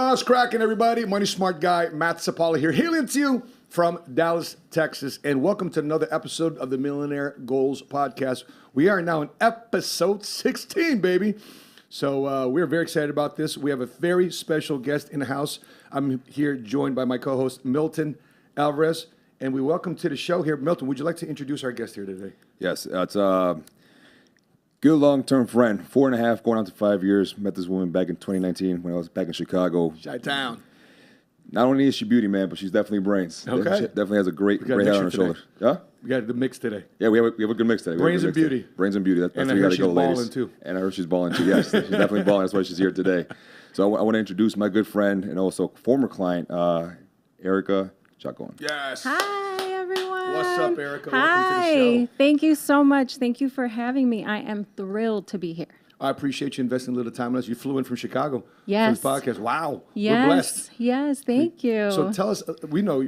What's cracking, everybody? Money Smart Guy, Matt Sapala here, hailing to you from Dallas, Texas, and welcome to another episode of the Millionaire Goals Podcast. We are now in episode 16, baby. So we're very excited about this. We have a very special guest in the house. I'm here joined by my co-host, Milton Alvarez, and we welcome to the show here. Milton, would you like to introduce our guest here today? Yes, it's good long-term friend, 4.5, going on to 5 years. Met this woman back in 2019 when I was back in Chicago. Chi-town. Not only is she beauty, man, but she's definitely brains. Okay. She definitely has a great head on her shoulder. Yeah? We got the mix today. Yeah, we have a good mix today. Brains and beauty. Brains and beauty. That's and where you got to go, ladies. Balling too. And I heard she's balling too. Yes, she's definitely balling. That's why she's here today. So I want to introduce my good friend and also former client, Erika Chacon. Yes. Hi, everyone. What's up, Erika? Hi. Welcome to the show. Thank you so much. Thank you for having me. I am thrilled to be here. I appreciate you investing a little time in us. You flew in from Chicago Yes. for this podcast. Wow. Yes. We're blessed. Yes. Thank you. So tell us, we know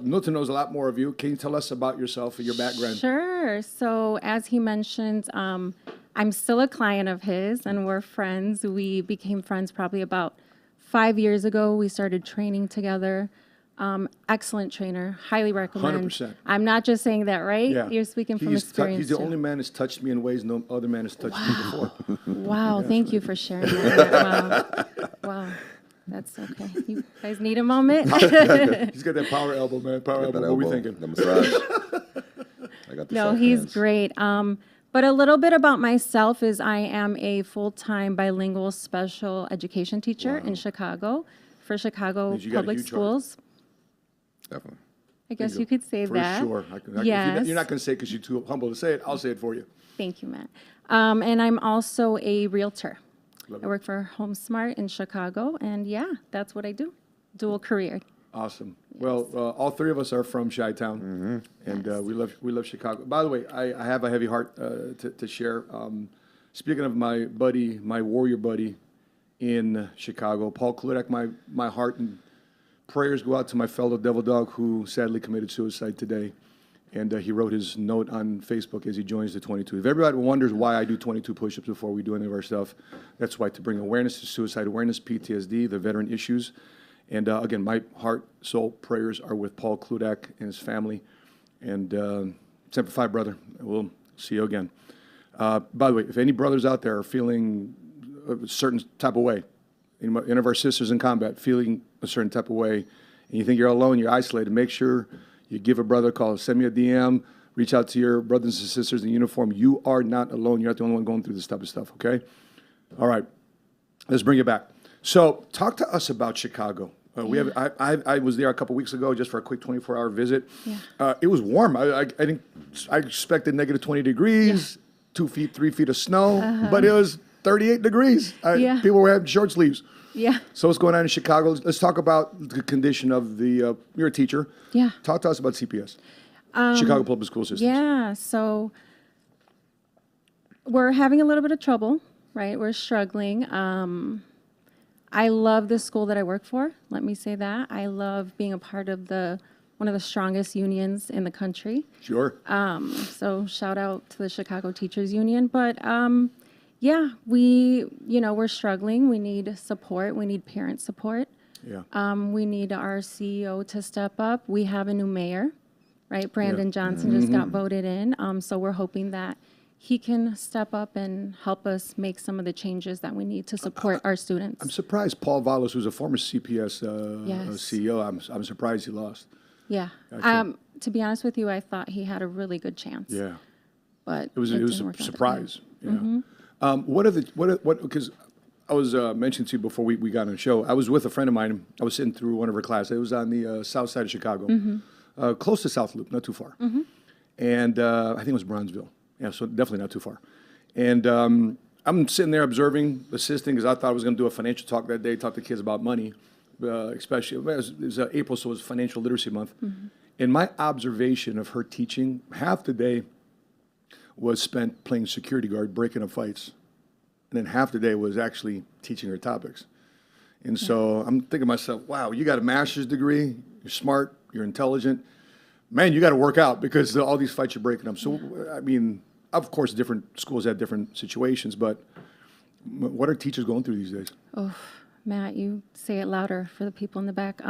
Milton knows a lot more of you. Can you tell us about yourself and your background? Sure. So as he mentioned, I'm still a client of his and we're friends. We became friends probably about 5 years ago. We started training together. Excellent trainer. Highly recommend. 100%. I'm not just saying that, right? Yeah. You're speaking from He's experience. he's the too. only man that's touched me in ways no other man has touched me before. Wow, thank you for sharing that. Wow. That's okay. You guys need a moment? He's got that power elbow, man. Power elbow. What are we thinking? The massage. I got the No, soft he's hands. great. But a little bit about myself is I am a full-time bilingual special education teacher in Chicago for Chicago Means you got a Public huge heart. Schools. Definitely. I guess you could say For that. sure. Yes. You're not going to say it because you're too humble to say it. I'll say it for you. Thank you, Matt. And I'm also a realtor. Love I it. work for HomeSmart in Chicago, and yeah, that's what I do. Dual career. Awesome. Well, all three of us are from Chi-town, and we love Chicago. By the way, I have a heavy heart to share. Speaking of my buddy, my warrior buddy in Chicago, Paul Kludak, my heart and prayers go out to my fellow devil dog who sadly committed suicide today. And he wrote his note on Facebook as he joins the 22. If everybody wonders why I do 22 push-ups before we do any of our stuff, that's why, to bring awareness to suicide awareness, PTSD, the veteran issues. And again, my heart, soul, prayers are with Paul Kludak and his family. And Semper Fi, brother. We'll see you again. By the way, if any brothers out there are feeling a certain type of way, any of our sisters in combat feeling a certain type of way, and you think you're alone, you're isolated, make sure you give a brother a call, send me a DM, reach out to your brothers and sisters in uniform. You are not alone. You're not the only one going through this type of stuff, okay? All right, let's bring it back. So talk to us about Chicago. I was there a couple weeks ago just for a quick 24-hour visit. Yeah. It was warm. I expected negative 20 degrees, 2 feet, 3 feet of snow, but it was 38 degrees. Yeah. People were having short sleeves. Yeah. So what's going on in Chicago? Let's talk about the condition of the, you're a teacher. Yeah. Talk to us about CPS, Chicago Public School Systems. Yeah, so we're having a little bit of trouble, right? We're struggling. I love the school that I work for. Let me say that. I love being a part of one of the strongest unions in the country. Sure. So shout out to the Chicago Teachers Union. But yeah, we're struggling. We need support. We need parent support. Yeah. We need our CEO to step up. We have a new mayor, right? Brandon Johnson just got voted in. So we're hoping that he can step up and help us make some of the changes that we need to support our students. I'm surprised Paul Vallis, who's a former CPS Yes. CEO, I'm surprised he lost. Yeah. Gotcha. To be honest with you, I thought he had a really good chance. Yeah. But It was didn't a work out that way. surprise. Yeah. Because I was mentioning to you before we got on the show, I was with a friend of mine. I was sitting through one of her classes. It was on the south side of Chicago, close to South Loop, not too far. And I think it was Bronzeville. Yeah, so definitely not too far. And I'm sitting there observing, assisting, because I thought I was going to do a financial talk that day, talk to kids about money, especially. It was April, so it was Financial Literacy Month. And my observation of her teaching, half the day was spent playing security guard, breaking up fights. And then half the day was actually teaching her topics. And so I'm thinking to myself, wow, you got a master's degree, you're smart, you're intelligent. Man, you got to work out because all these fights you're breaking up. So, I mean, of course, different schools have different situations, but what are teachers going through these days? Oh, Matt, you say it louder for the people in the back.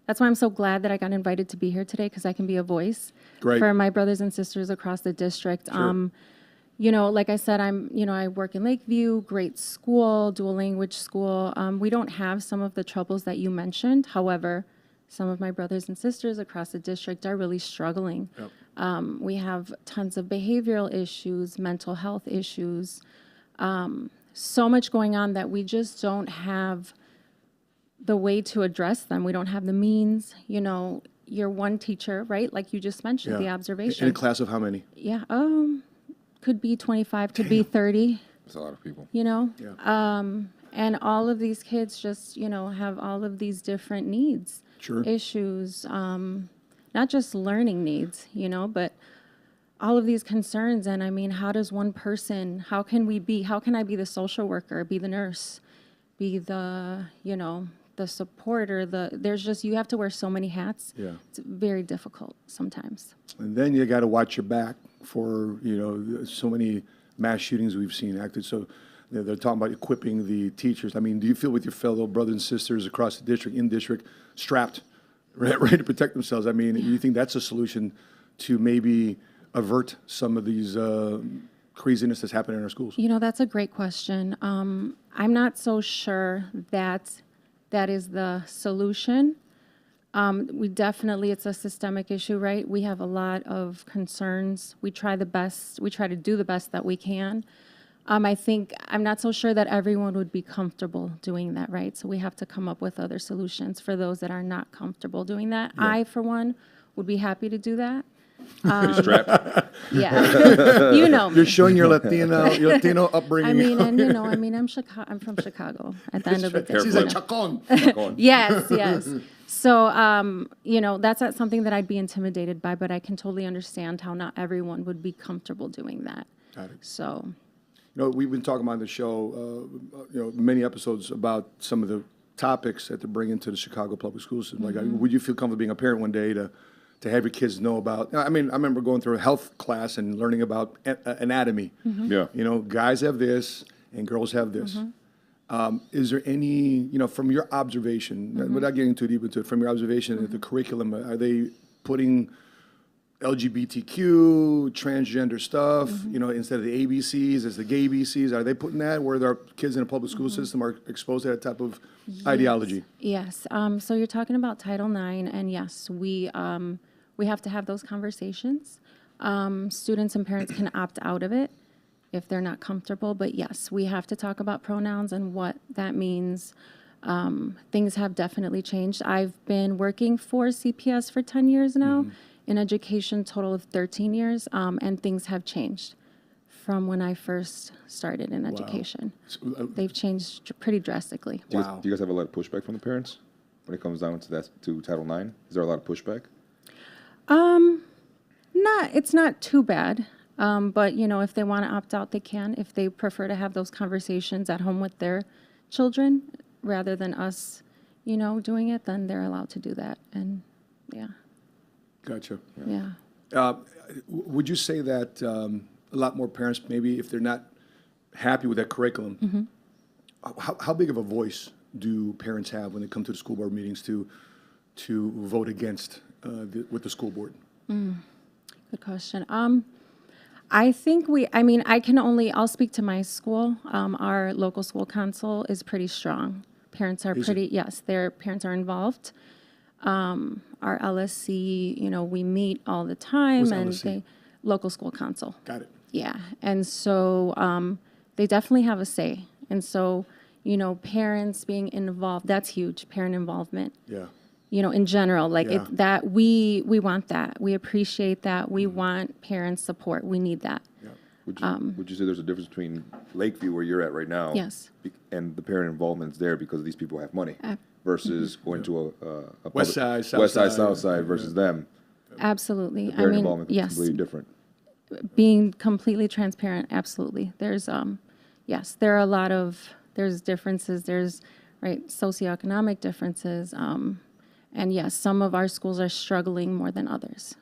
That's why I'm so glad that I got invited to be here today, because I can be a voice Great. for my brothers and sisters across the district. Sure. Like I said, I work in Lakeview, great school, dual language school. We don't have some of the troubles that you mentioned. However, some of my brothers and sisters across the district are really struggling. Yep. We have tons of behavioral issues, mental health issues, so much going on that we just don't have the way to address them. We don't have the means. You're one teacher, right? Like you just mentioned, the Yeah. observation. In a class of how many? Yeah, could be 25, could be 30, That's a lot of people. Yeah. and all of these kids just, have all of these different needs, Sure. issues, not just learning needs, but all of these concerns. And I mean, how can I be the social worker, be the nurse, be the, the support, or you have to wear so many hats. Yeah. It's very difficult sometimes. And then you got to watch your back for, so many mass shootings we've seen acted. So they're talking about equipping the teachers. I mean, do you feel with your fellow brothers and sisters across the district, in district, strapped, ready to protect themselves? I mean, you think that's a solution to maybe avert some of these craziness that's happening in our schools? That's a great question. I'm not so sure that is the solution. It's a systemic issue, right? We have a lot of concerns. We try to do the best that we can. I'm not so sure that everyone would be comfortable doing that, right? So we have to come up with other solutions for those that are not comfortable doing that. Yeah. I, for one, would be happy to do that. Pretty strapped. Yeah, me. You're showing your Latino upbringing. I'm from Chicago at the end of the day. She's like Chacon. Yes. So, that's not something that I'd be intimidated by, but I can totally understand how not everyone would be comfortable doing that. Got it. So, We've been talking about on the show, many episodes about some of the topics that they're bringing to the Chicago public school system. Like, would you feel comfortable being a parent one day to have your kids know about? I mean, I remember going through a health class and learning about anatomy. Yeah. Guys have this and girls have this. Is there any, from your observation, without getting too deep into it, from your observation, the curriculum, are they putting LGBTQ, transgender stuff, instead of the ABCs, as the gay BCs? Are they putting that where their kids in a public school system are exposed to that type of ideology? Yes. So you're talking about Title IX, and yes, we have to have those conversations. Students and parents can opt out of it if they're not comfortable, but yes, we have to talk about pronouns and what that means. Things have definitely changed. I've been working for CPS for 10 years now, in education, total of 13 years, and things have changed from when I first started in education. They've changed pretty drastically. Do you guys have a lot of pushback from the parents when it comes down to Title IX? Is there a lot of pushback? It's not too bad. But, if they want to opt out, they can. If they prefer to have those conversations at home with their children rather than us, doing it, then they're allowed to do that. And, yeah. Gotcha. Yeah. Would you say that a lot more parents, maybe if they're not happy with that curriculum, how big of a voice do parents have when they come to the school board meetings to vote against with the school board? Good question. I'll speak to my school. Our local school council is pretty strong. Parents are their parents are involved. Our LSC, we meet all the time. What's LSC? Local school council. Got it. Yeah. And so they definitely have a say. And so, parents being involved, that's huge, parent involvement. Yeah. In general, Yeah. we want that. We appreciate that. We want parents' support. We need that. Yeah. Would you say there's a difference between Lakeview, where you're at right now, Yes. and the parent involvement's there because these people have money, versus going to a West side, south side. South side versus them? Absolutely. The parent involvement is yes, completely different. being completely transparent, absolutely. There's, yes, there's differences. There's, socioeconomic differences. And yes, some of our schools are struggling more than others.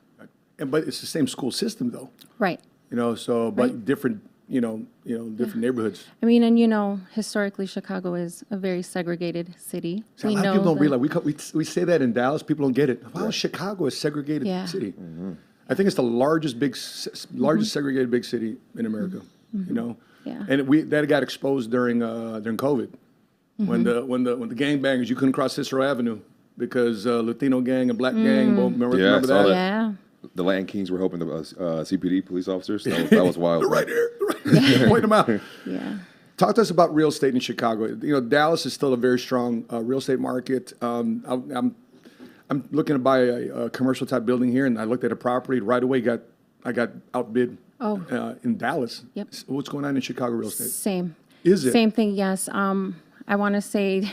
But it's the same school system, though. Right. But different different neighborhoods. I mean, and historically, Chicago is a very segregated city. See, a lot of people don't realize. We say that in Dallas, people don't get it. Wow, Chicago is a segregated Yeah. city. I think it's the largest segregated big city in America. Yeah. And that got exposed during COVID, when the gangbangers, you couldn't cross Cicero Avenue because Latino gang and black gang. Remember I saw that? Yeah. The Latin Kings were helping the CPD police officers. That was wild. Right here, point them out. Yeah. Talk to us about real estate in Chicago. Dallas is still a very strong real estate market. I'm looking to buy a commercial type building here, and I looked at a property right away. I got outbid in Dallas. Yep. So what's going on in Chicago real estate? Same. Is it? Same thing, yes. I want to say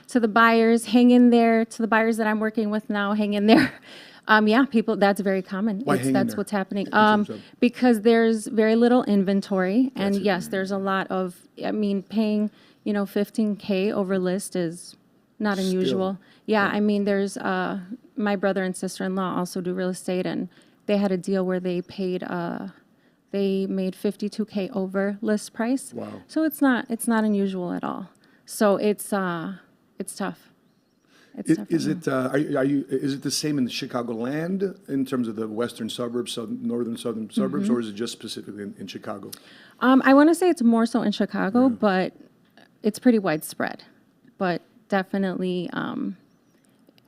to the buyers, hang in there. To the buyers that I'm working with now, hang in there. Yeah, people, that's very common. Why hang in That's there? what's happening. terms of- Because there's very little inventory. And yes, there's a lot of, paying, $15K over list is not unusual. Yeah, I mean, there's, my brother and sister-in-law also do real estate, and they had a deal where they paid, they made $52K over list price. Wow. So it's not unusual at all. So it's tough. It's tough. Is right it is it the same in the Chicagoland in terms of the western suburbs, northern southern suburbs, or is it just specifically in Chicago? I want to say it's more so in Chicago, but it's pretty widespread. But definitely,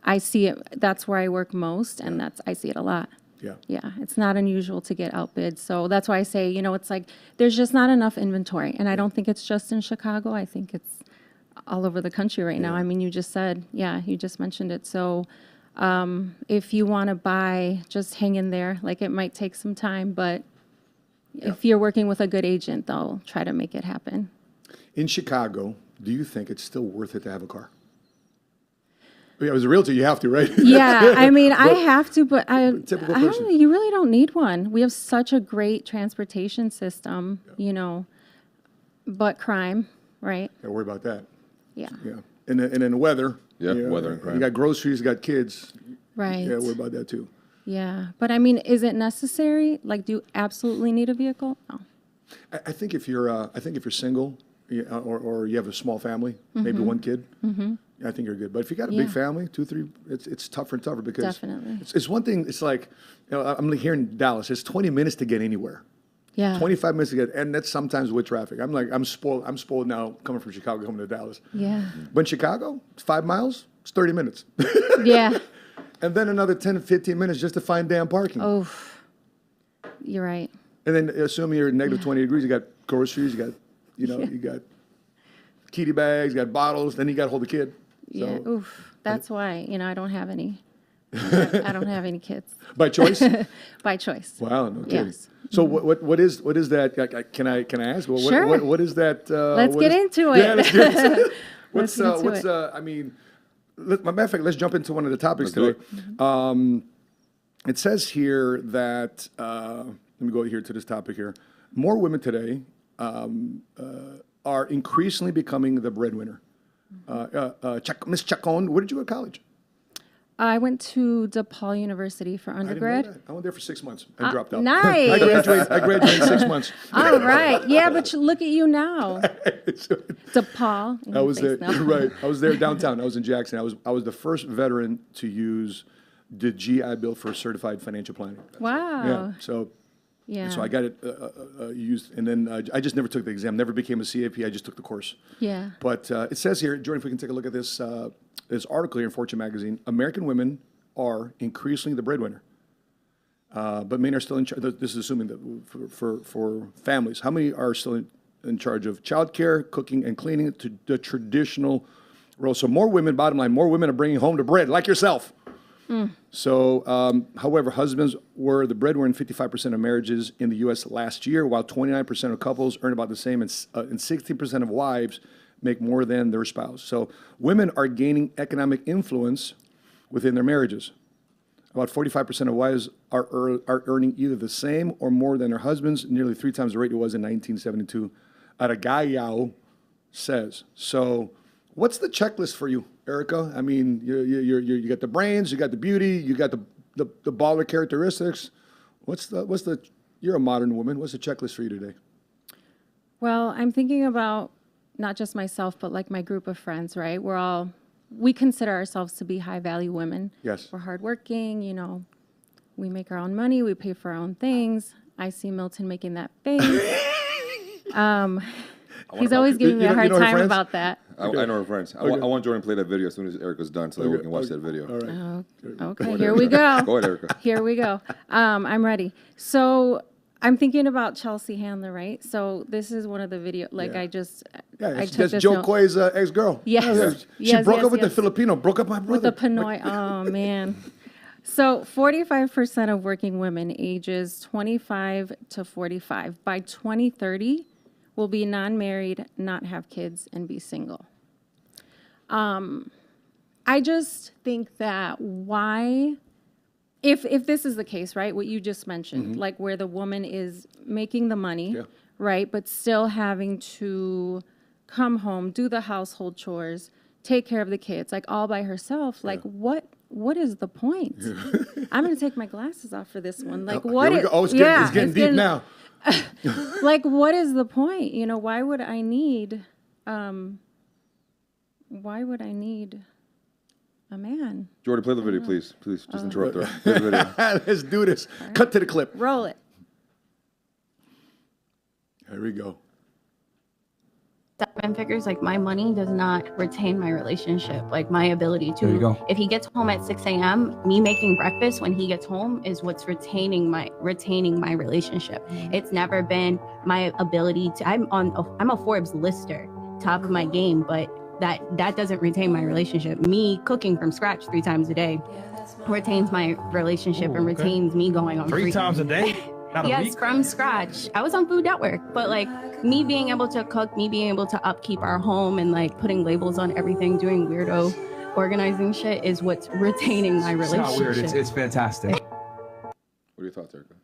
I see it. That's where I work most, and I see it a lot. Yeah. Yeah, it's not unusual to get outbid. So that's why I say, it's like there's just not enough inventory. And I don't think it's just in Chicago. I think it's all over the country right now. I mean, you just mentioned it. So if you want to buy, just hang in there. Like, it might take some time, but if you're working with a good agent, they'll try to make it happen. In Chicago, do you think it's still worth it to have a car? Yeah, as a realtor, you have to, right? Yeah, I mean, I have to, but typical I don't person. know, you really don't need one. We have such a great transportation system, but crime, right? Don't worry about that. Yeah, Yeah. And then the weather. Yeah, weather and crime. You got groceries, you got kids. right. Yeah, worry about that too. Yeah, but I mean, is it necessary? Like, do you absolutely need a vehicle? No. I think if you're single, or you have a small family, maybe one kid, I think you're good. But if you got a big Yeah. family, 2, 3, it's tougher and tougher because Definitely. it's one thing. It's like, I'm here in Dallas. It's 20 minutes to get anywhere. Yeah. 25 minutes to get, and that's sometimes with traffic. I'm spoiled now coming from Chicago, coming to Dallas. Yeah. But in Chicago, it's 5 miles, it's 30 minutes. Yeah. And then another 10 to 15 minutes just to find damn parking. Oh, you're right. And then assuming you're negative 20 degrees, you got groceries, you got, you got kitty bags, you got bottles, then you got to hold the kid. Yeah. So, Oof. That's why, I don't have any. I don't have any kids by choice? by choice. Wow, no kidding. Yes. So what is that? Can I ask? Well, Sure. What is that? Let's what get is- into it. Yeah, let's get into it. Let's get into it. I mean, matter of fact, let's jump into one of the topics Let's do today. It says here that let me go here to this topic here. More women today are increasingly becoming the breadwinner. Miss Chacon, where did you go to college? I went to DePaul University for I didn't know undergrad. that. I went there for 6 months and dropped out. Nice. I graduated in 6 months. All right. Yeah, but look at you now. DePaul. in I your was face there, now. right. I was there downtown. I was in Jackson. I was the first veteran to use the GI Bill for certified financial planning. Wow. Yeah. So I got it used, and then I just never took the exam. Never became a CAP. I just took the course. Yeah. But it says here, Jordan, if we can take a look at this this article here in Fortune magazine, American women are increasingly the breadwinner. But men are still in charge. This is assuming that for families. How many are still in charge of childcare, cooking, and cleaning, to the traditional role? So more women, bottom line, more women are bringing home the bread, like yourself. So, however, husbands were the breadwinner in 55% of marriages in the U.S. last year, while 29% of couples earn about the same, and 60% of wives make more than their spouse. So women are gaining economic influence within their marriages. About 45% of wives are earning either the same or more than their husbands, nearly 3 times the rate it was in 1972. Aragayao says. So what's the checklist for you, Erika? I mean, you got the brains, you got the beauty, you got the baller characteristics. You're a modern woman. What's the checklist for you today? Well, I'm thinking about not just myself, but like my group of friends, right? We consider ourselves to be high value women. Yes. We're hardworking, we make our own money, we pay for our own things. I see Milton making that face. He's always giving me a hard time about that. I know her friends. I want Jordan to play that video as soon as Erica's done so that we can watch that video. All right. Okay, here we go. Go ahead, Erika. Here we go. I'm ready. So I'm thinking about Chelsea Handler, right? So this is one of the videos. Like Yeah. I took That's this Joe note. Coy's ex-girl. Yes. She Yes, broke yes, up with the yes. Filipino, broke up my brother. With the Pinoy. Oh, man. So 45% of working women ages 25 to 45 by 2030 will be non-married, not have kids, and be single. I just think that if this is the case, right, what you just mentioned, like where the woman is making the money, right, but still having to come home, do the household chores, take care of the kids, like all by herself, like what is the point? I'm going to take my glasses off for this one. Like what? It's getting deep now. Like what is the point? Why would I need a man? Jordan, play the video, please. Please, just interrupt her. Play the video. Let's do this. Right. Cut to the clip. Roll it. Here we go. Seven figures, like my money does not retain my relationship, like my ability to. There you go. If he gets home at 6 a.m., me making breakfast when he gets home is what's retaining my relationship. It's never been my ability to. I'm a Forbes lister, top of my game, but that doesn't retain my relationship. Me cooking from scratch 3 times a day retains my relationship and retains me going on 3 times a day. Yes, from scratch. I was on Food Network, but like me being able to cook, me being able to upkeep our home and like putting labels on everything, doing weirdo organizing shit is what's retaining my relationship. It's not weird. It's fantastic. What are your thoughts, Erika?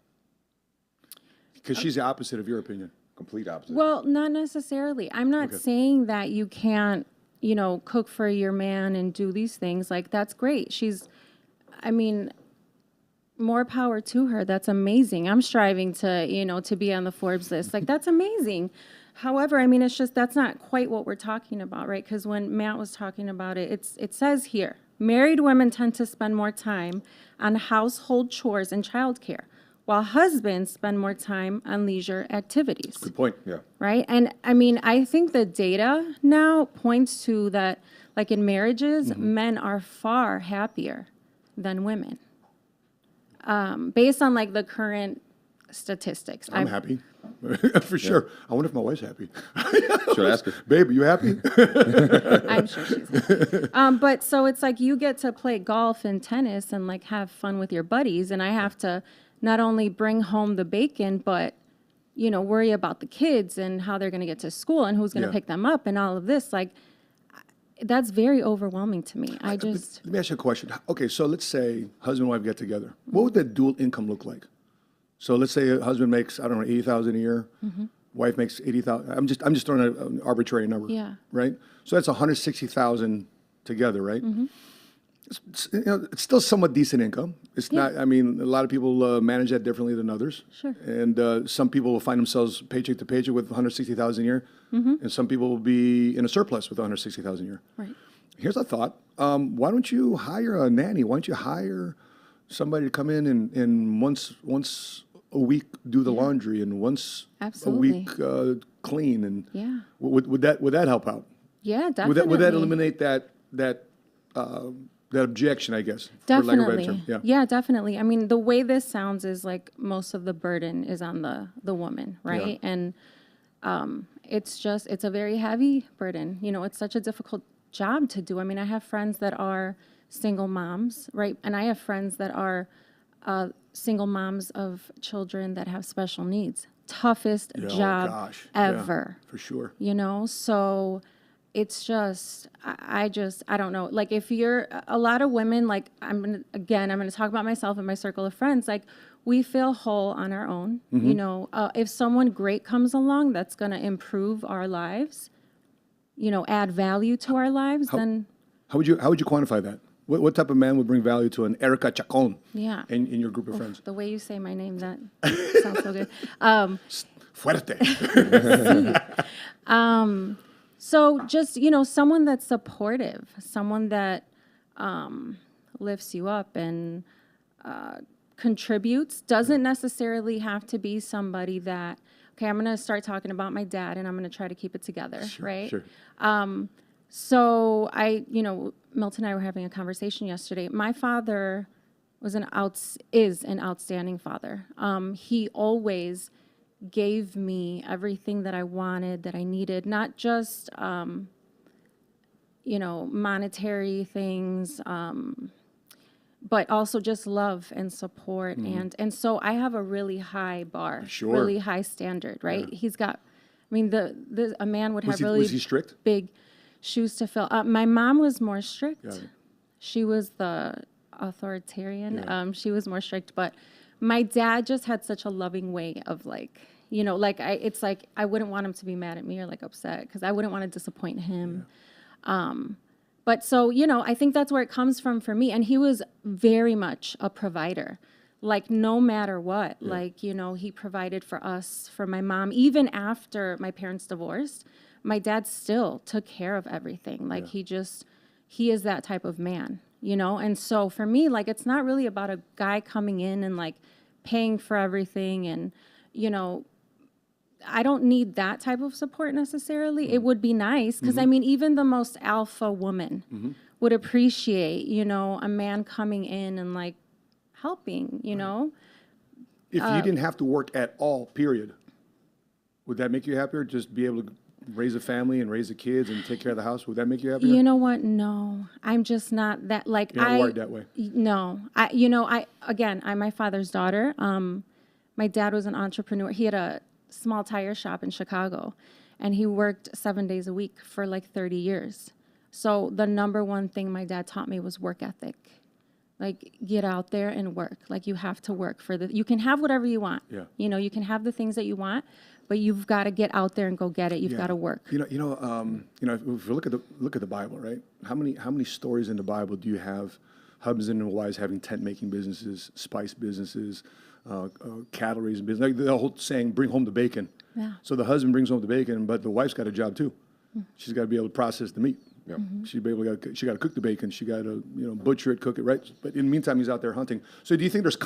Because she's the opposite of your opinion. Complete opposite. Well, not necessarily. I'm not saying that you can't, cook for your man and do these things. Like that's great. More power to her. That's amazing. I'm striving to be on the Forbes list. Like, that's amazing. However, it's just that's not quite what we're talking about, right? Because when Matt was talking about it, it says here, married women tend to spend more time on household chores and childcare, while husbands spend more time on leisure activities. Good point. Yeah. Right? And I think the data now points to that, like in marriages, men are far happier than women. Based on like the current statistics. I'm happy. For sure. I wonder if my wife's happy. Should I ask her? Babe, you happy? I'm sure she's happy. But so it's like you get to play golf and tennis and like have fun with your buddies. And I have to not only bring home the bacon, but, worry about the kids and how they're going to get to school and who's going to pick them up and all of this. Like, that's very overwhelming to me. Let me ask you a question. Okay, so let's say husband and wife get together. What would that dual income look like? So let's say a husband makes, I don't know, $80,000 a year. Wife makes $80,000. I'm just throwing an arbitrary number. Yeah. Right. So that's $160,000 together, right? It's still somewhat decent income. It's not. A lot of people manage that differently than others. Sure. And some people will find themselves paycheck to paycheck with $160,000 a year, and some people will be in a surplus with $160,000 a year. Right. Here's a thought. Why don't you hire a nanny? Why don't you hire somebody to come in and once a week do the laundry and once Absolutely. a week clean? And Yeah. would that help out? Yeah, definitely. Would that eliminate that objection, I guess? For lack of a better Definitely. term? Yeah, definitely. The way this sounds is like most of the burden is on the woman, right? Yeah. And it's a very heavy burden. It's such a difficult job to do. I have friends that are single moms, right? And I have friends that are single moms of children that have special needs. Toughest job ever. Yeah, for sure. So it's just, I don't know. Like if you're a lot of women, like I'm going to talk about myself and my circle of friends, like we feel whole on our own. If someone great comes along that's going to improve our lives, add value to our lives, then. How would you quantify that? What type of man would bring value to an Erika Chacon Yeah. in your group of friends? The way you say my name, that sounds so good. Fuerte. So just, someone that's supportive, someone that lifts you up and contributes, doesn't necessarily have to be somebody that, okay, I'm going to start talking about my dad and I'm going to try to keep it together, right? Sure. So Milton and I were having a conversation yesterday. My father is an outstanding father. He always gave me everything that I wanted, that I needed, not just, monetary things, but also just love and support. And so I have a really high bar, Sure. really high standard, right? Yeah. He's got, a man would have Was he strict? big shoes to fill. My mom was more strict. Got it. She was the authoritarian. Yeah. She was more strict, but my dad just had such a loving way of it's like I wouldn't want him to be mad at me or upset because I wouldn't want to disappoint him. Yeah. But so, I think that's where it comes from for me. And he was very much a provider, no matter what. Yeah. He provided for us, for my mom. Even after my parents divorced, my dad still took care of everything. He is that type of man, And so for me, it's not really about a guy coming in and paying for everything. And, I don't need that type of support necessarily. Mm-hmm. It would be nice because, even the most alpha woman would appreciate, a man coming in and helping, If you didn't have to work at all, period, would that make you happier? Just be able to raise a family and raise the kids and take care of the house? Would that make you happier? You know what? No, I'm just not that You're not wired that way. No, I'm my father's daughter. My dad was an entrepreneur. He had a small tire shop in Chicago, and he worked 7 days a week for 30 years. So the number one thing my dad taught me was work ethic. Get out there and work. You have to work you can have whatever you want. Yeah. You can have the things that you want, but you've got to get out there and go get it. You've got to work. If you look at the Bible, right? How many stories in the Bible do you have husbands and wives having tent making businesses, spice businesses, cattle raising business? The whole saying, "Bring home the bacon." Yeah. So the husband brings home the bacon, but the wife's got a job too. She's got to be able to process the meat. Yep. She got to cook the bacon. She got to butcher it, cook it, right? But in the meantime, he's out there hunting. So do you think there's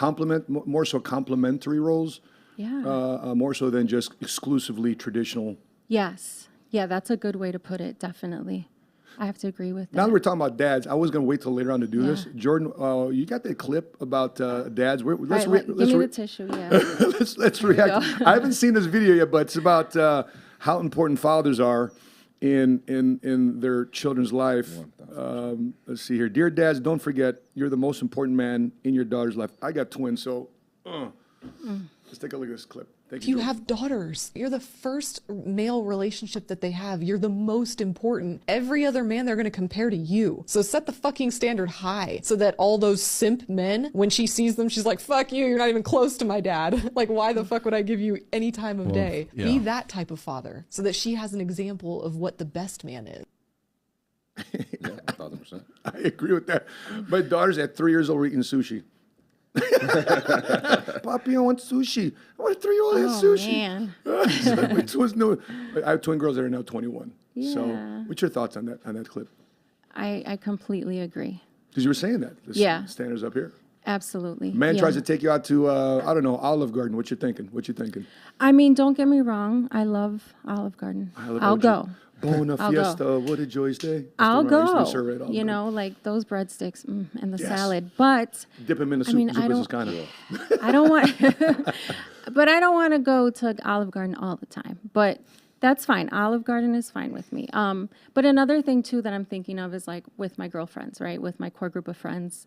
more so complementary roles? Yeah. More so than just exclusively traditional. Yes. Yeah, that's a good way to put it, definitely. I have to agree with that. Now that we're talking about dads, I was going to wait till later on to do this. Yeah. Jordan, you got that clip about dads? Give me the tissue, yeah. let's react. I haven't seen this video yet, but it's about how important fathers are in their children's life. Let's see here. Dear dads, don't forget, you're the most important man in your daughter's life. I got twins, so let's take a look at this clip. Thank you. You have daughters. You're the first male relationship that they have. You're the most important. Every other man they're going to compare to you. So set the fucking standard high so that all those simp men, when she sees them, she's like, fuck you, you're not even close to my dad. Why the fuck would I give you any time of day? Yeah. Be that type of father so that she has an example of what the best man is. Yeah, 1,000%. I agree with that. My daughter's at 3 years old eating sushi. Papi, I want sushi. I want a 3-year-old to have sushi. Man. I have twin girls that are now 21. Yeah. So, what's your thoughts on that clip? I completely agree. Because you were saying that. The standards up here. Absolutely. Man tries to take you out to Olive Garden. What you thinking? Don't get me wrong. I love Olive Garden. I'll go. Bona fiesta, what a joyous day. I'll go. Those breadsticks and the salad. But dip them in the soup. Soup is kind of. I don't want, but I don't want to go to Olive Garden all the time. But that's fine. Olive Garden is fine with me. But another thing too that I'm thinking of is with my girlfriends, right? With my core group of friends,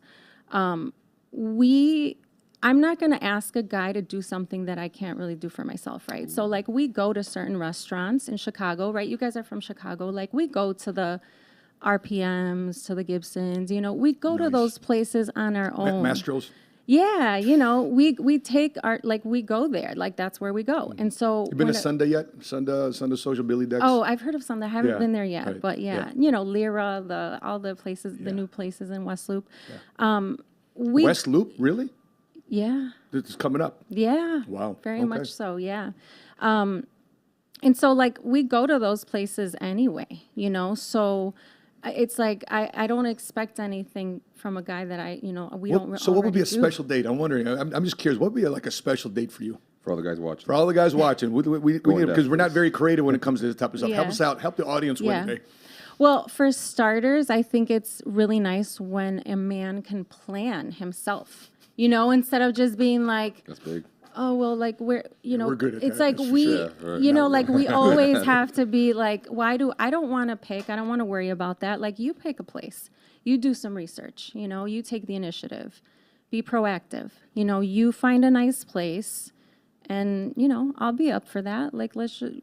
I'm not going to ask a guy to do something that I can't really do for myself, right? So, we go to certain restaurants in Chicago, right? You guys are from Chicago. We go to the RPMs, to the Gibsons. We go to those places on our own. Mastro's? Yeah, we take our, we go there. That's where we go. And so... You been to Sunday yet? Sunday Social, Billy Dex? Oh, I've heard of Sunday. I haven't been there yet. Right. But Lyra, all the places, the new places in West Loop. West Loop? Really? Yeah. that's coming up. Yeah. Wow. Very Okay. much so. Yeah. And so like we go to those places anyway, you know, so it's like, I don't expect anything from a guy that we don't. So what would be a already do. special date? I'm wondering. I'm just curious. What would be like a special date for you? For all the guys watching. For all the guys watching, we need, Going because we're down, not very creative when it comes to this type of stuff. Help Yeah. us out. Help the audience Yeah. win today. Well, for starters, I think it's really nice when a man can plan himself, you know, instead of just being like, That's big. oh, well, like we're good at it's that, like that's for we, sure. Right. you know, like we always have to be like, I don't want to pick. I don't want to worry about that. Like you pick a place, you do some research, you know, you take the initiative, be proactive, you know, you find a nice place. And, you know, I'll be up for that. Like,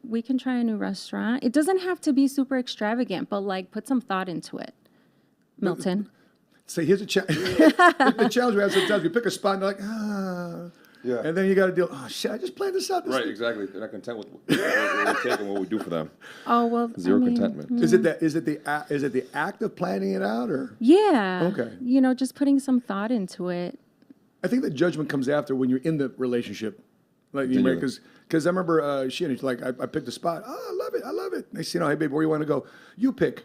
we can try a new restaurant. It doesn't have to be super extravagant, but like put some thought into it. Milton. Say, here's a challenge. The challenge we have sometimes. We pick a spot and they're like, Yeah. And then you got to deal, oh, shit, I just planned this out. Right, exactly. They're not content with what we take and what we do for them. Oh, well. Zero contentment. Is it the act of planning it out, or? Yeah. Okay. You know, just putting some thought into it. I think the judgment comes after when you're in the relationship. Like, Continue. because I remember she's like, I picked a spot. Oh, I love it. They say, hey, babe, where you want to go? You pick.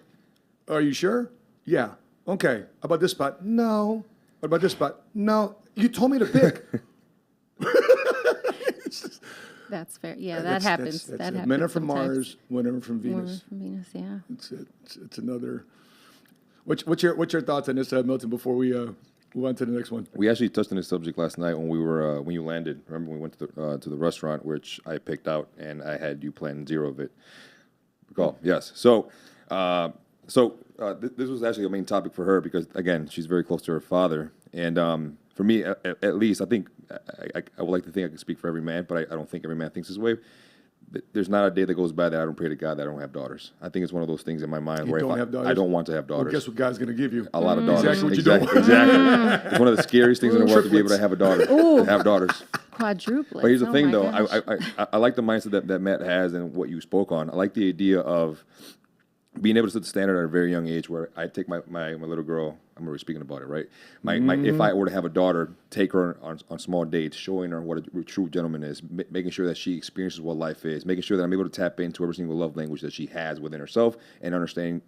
Are you sure? Yeah. Okay. How about this spot? No. What about this spot? No. You told me to pick. That's fair. Yeah, That's- that happens. that's That it. happens. Men are from sometimes. Mars, women are from Women Venus. from Venus, yeah. It's another. What's your thoughts on this, Milton? Before we move on to the next one. We actually touched on this subject last night when we were when you landed. Remember, we went to the restaurant which I picked out, and I had you plan 0 of it. Recall? Yes. So, this was actually a main topic for her because again, she's very close to her father, and for me, at least, I think I would like to think I can speak for every man, but I don't think every man thinks this way. There's not a day that goes by that I don't pray to God that I don't have daughters. I think it's one of those things in my mind where don't have daughters? I don't want to have Well, daughters. guess what God's going to give you? A lot of daughters. Exactly what you don't want. Exactly. It's one of the scariest things in the world to be able to have a daughter. To have daughters. Quadruplets. But here's the Oh thing, my though. gosh. I like the mindset that Matt has and what you spoke on. I like the idea of being able to set the standard at a very young age where I take my little girl, I'm already speaking about it, right? If I were to have a daughter, take her on small dates, showing her what a true gentleman is, making sure that she experiences what life is, making sure that I'm able to tap into every single love language that she has within herself and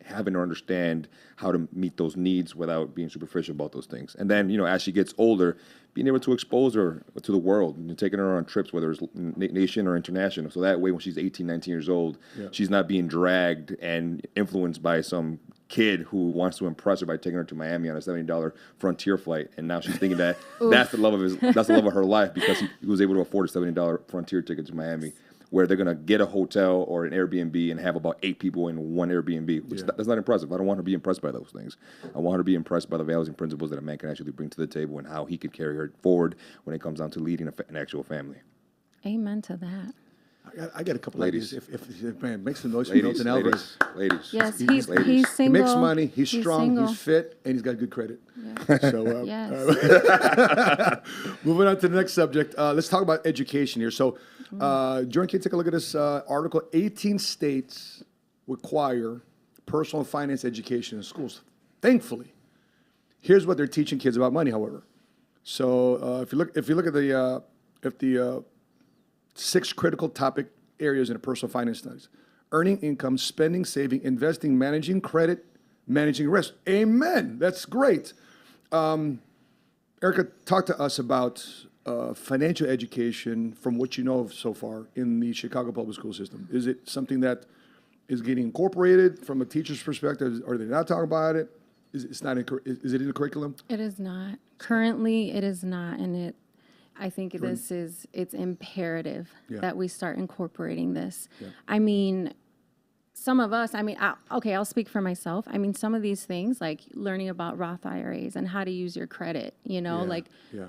having her understand how to meet those needs without being superficial about those things. And then, as she gets older, being able to expose her to the world and taking her on trips, whether it's nation or international. So that way, when she's 18, 19 years old, she's not being dragged and influenced by some kid who wants to impress her by taking her to Miami on a $70 Frontier flight, and now she's thinking that that's the love of her life because he was able to afford a $70 Frontier ticket to Miami, where they're gonna get a hotel or an Airbnb and have about 8 people in one Airbnb, which that's not impressive. I don't want her to be impressed by those things. I want her to be impressed by the values and principles that a man can actually bring to the table and how he can carry her forward when it comes down to leading an actual family. Amen to that. I got a couple Ladies. ideas. If man, make some noise for Ladies, Milton Alvarez. ladies. Yes, Ladies. he's He single. makes money. He's strong. single. He's fit, and he's got good credit. So, Yes. moving on to the next subject. Let's talk about education here. So, Jordan, can you take a look at this article? 18 states require personal finance education in schools. Thankfully, here's what they're teaching kids about money. However, so if you look at the 6 critical topic areas in a personal finance studies: earning income, spending, saving, investing, managing credit, managing risk. Amen. That's great. Erika, talk to us about financial education from what you know of so far in the Chicago public school system. Is it something that is getting incorporated from a teacher's perspective? Are they not talking about it? Is it in the curriculum? It is not. Currently, it is not, and I think it's imperative that we start incorporating this. Yeah. I mean, some of us, I'll speak for myself. I mean, some of these things, like learning about Roth IRAs and how to use your credit,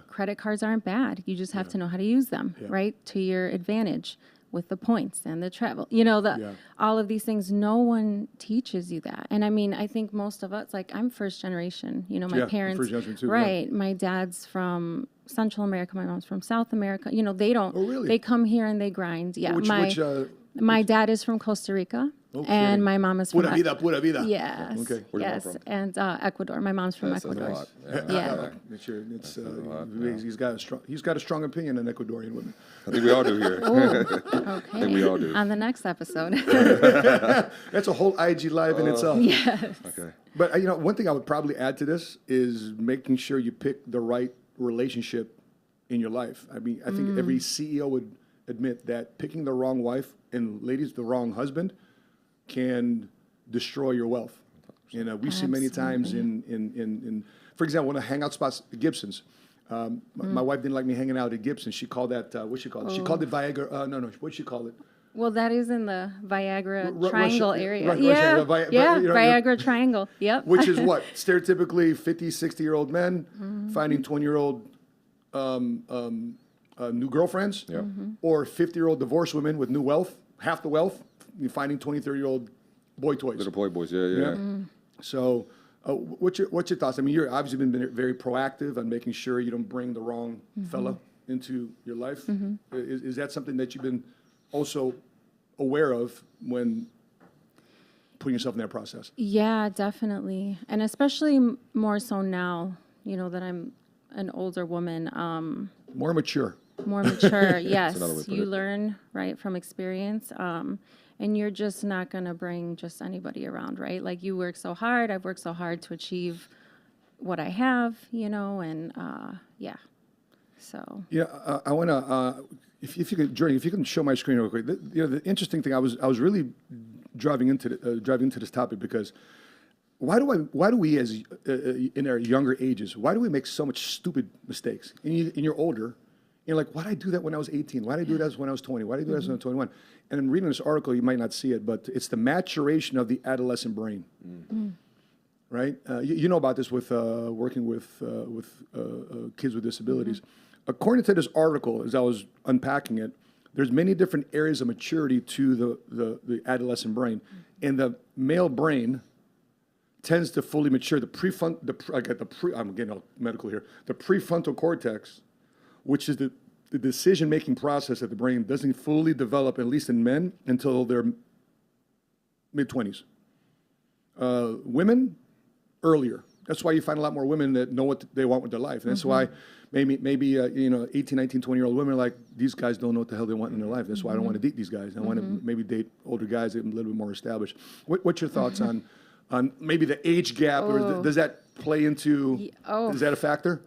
credit cards aren't bad. You just have to know how to use them, right, to your advantage with the points and the travel, all of these things. No one teaches you that. And I mean, I think most of us, like I'm first generation, my parents, first generation too, right. My dad's from Central America. My mom's from South America. They don't, Oh, really? they come here and they grind. Yeah. Which My dad is from Costa Rica. And my mom is from Pura vida. Yes. Okay. Where's your mom Yes. from? And Ecuador. My mom's from That says a Ecuador. lot. Yeah. Make sure he's got a strong opinion on Ecuadorian women. I think we all do here. Okay. we all do. On the next episode. That's a whole IG live in itself. Yes. Okay. But one thing I would probably add to this is making sure you pick the right relationship in your life. I mean, I think every CEO would admit that picking the wrong wife and ladies, the wrong husband can destroy your wealth. We see many times in for example, one of the hangout spots, Gibson's. My wife didn't like me hanging out at Gibson's. She called that, what'd she call it? She called it Viagra. No, what'd she call it? Well, that is in the Viagra Triangle area. Russia, Viagra Triangle. Yep. Which is what? Stereotypically 50, 60-year-old men finding 20-year-old new girlfriends, or 50-year-old divorced women with new wealth, half the wealth, finding 20, 30-year-old boy toys. Little boy boys, yeah. So what's your thoughts? I mean, you're obviously been very proactive on making sure you don't bring the wrong fella into your life. Is that something that you've been also aware of when putting yourself in that process? Yeah, definitely. And especially more so now, that I'm an older woman. More mature. More mature, yes. another way to put You it. learn, right, from experience. And you're just not going to bring just anybody around, right? Like, you work so hard. I've worked so hard to achieve what I have, and yeah. So. Yeah, I want to, if you could, Jordan, if you can show my screen real quick. The interesting thing, I was really driving into this topic because why do we as in our younger ages, why do we make so much stupid mistakes? And you're older, you're like, why did I do that when I was 18? Why did I do that when I was 20? Why did I do that when I was 21? And I'm reading this article, you might not see it, but it's the maturation of the adolescent brain. Right? You know about this with working with kids with disabilities. According to this article, as I was unpacking it, there's many different areas of maturity to the adolescent brain. And the male brain tends to fully mature. I'm getting all medical here. The prefrontal cortex, which is the decision-making process of the brain, doesn't fully develop, at least in men, until their mid-20s. Women, earlier. That's why you find a lot more women that know what they want with their life. And that's why maybe 18, 19, 20-year-old women are like, these guys don't know what the hell they want in their life. That's why I don't want to date these guys. I want to maybe date older guys that are a little bit more established. What's your thoughts on maybe the age gap? Or does that play into, is that a factor?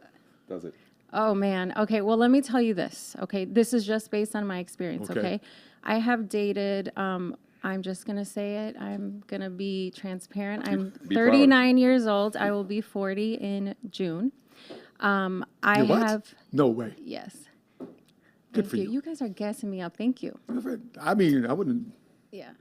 Does it? Oh, man. Okay, well, let me tell you this, okay? This is just based on my experience, okay? I have dated, I'm just going to say it. I'm going to be transparent. I'm 39 years old. I will be 40 in June. You're what? No way. Yes. Good for you. You guys are gassing me up. Thank you. I mean, I wouldn't Yeah.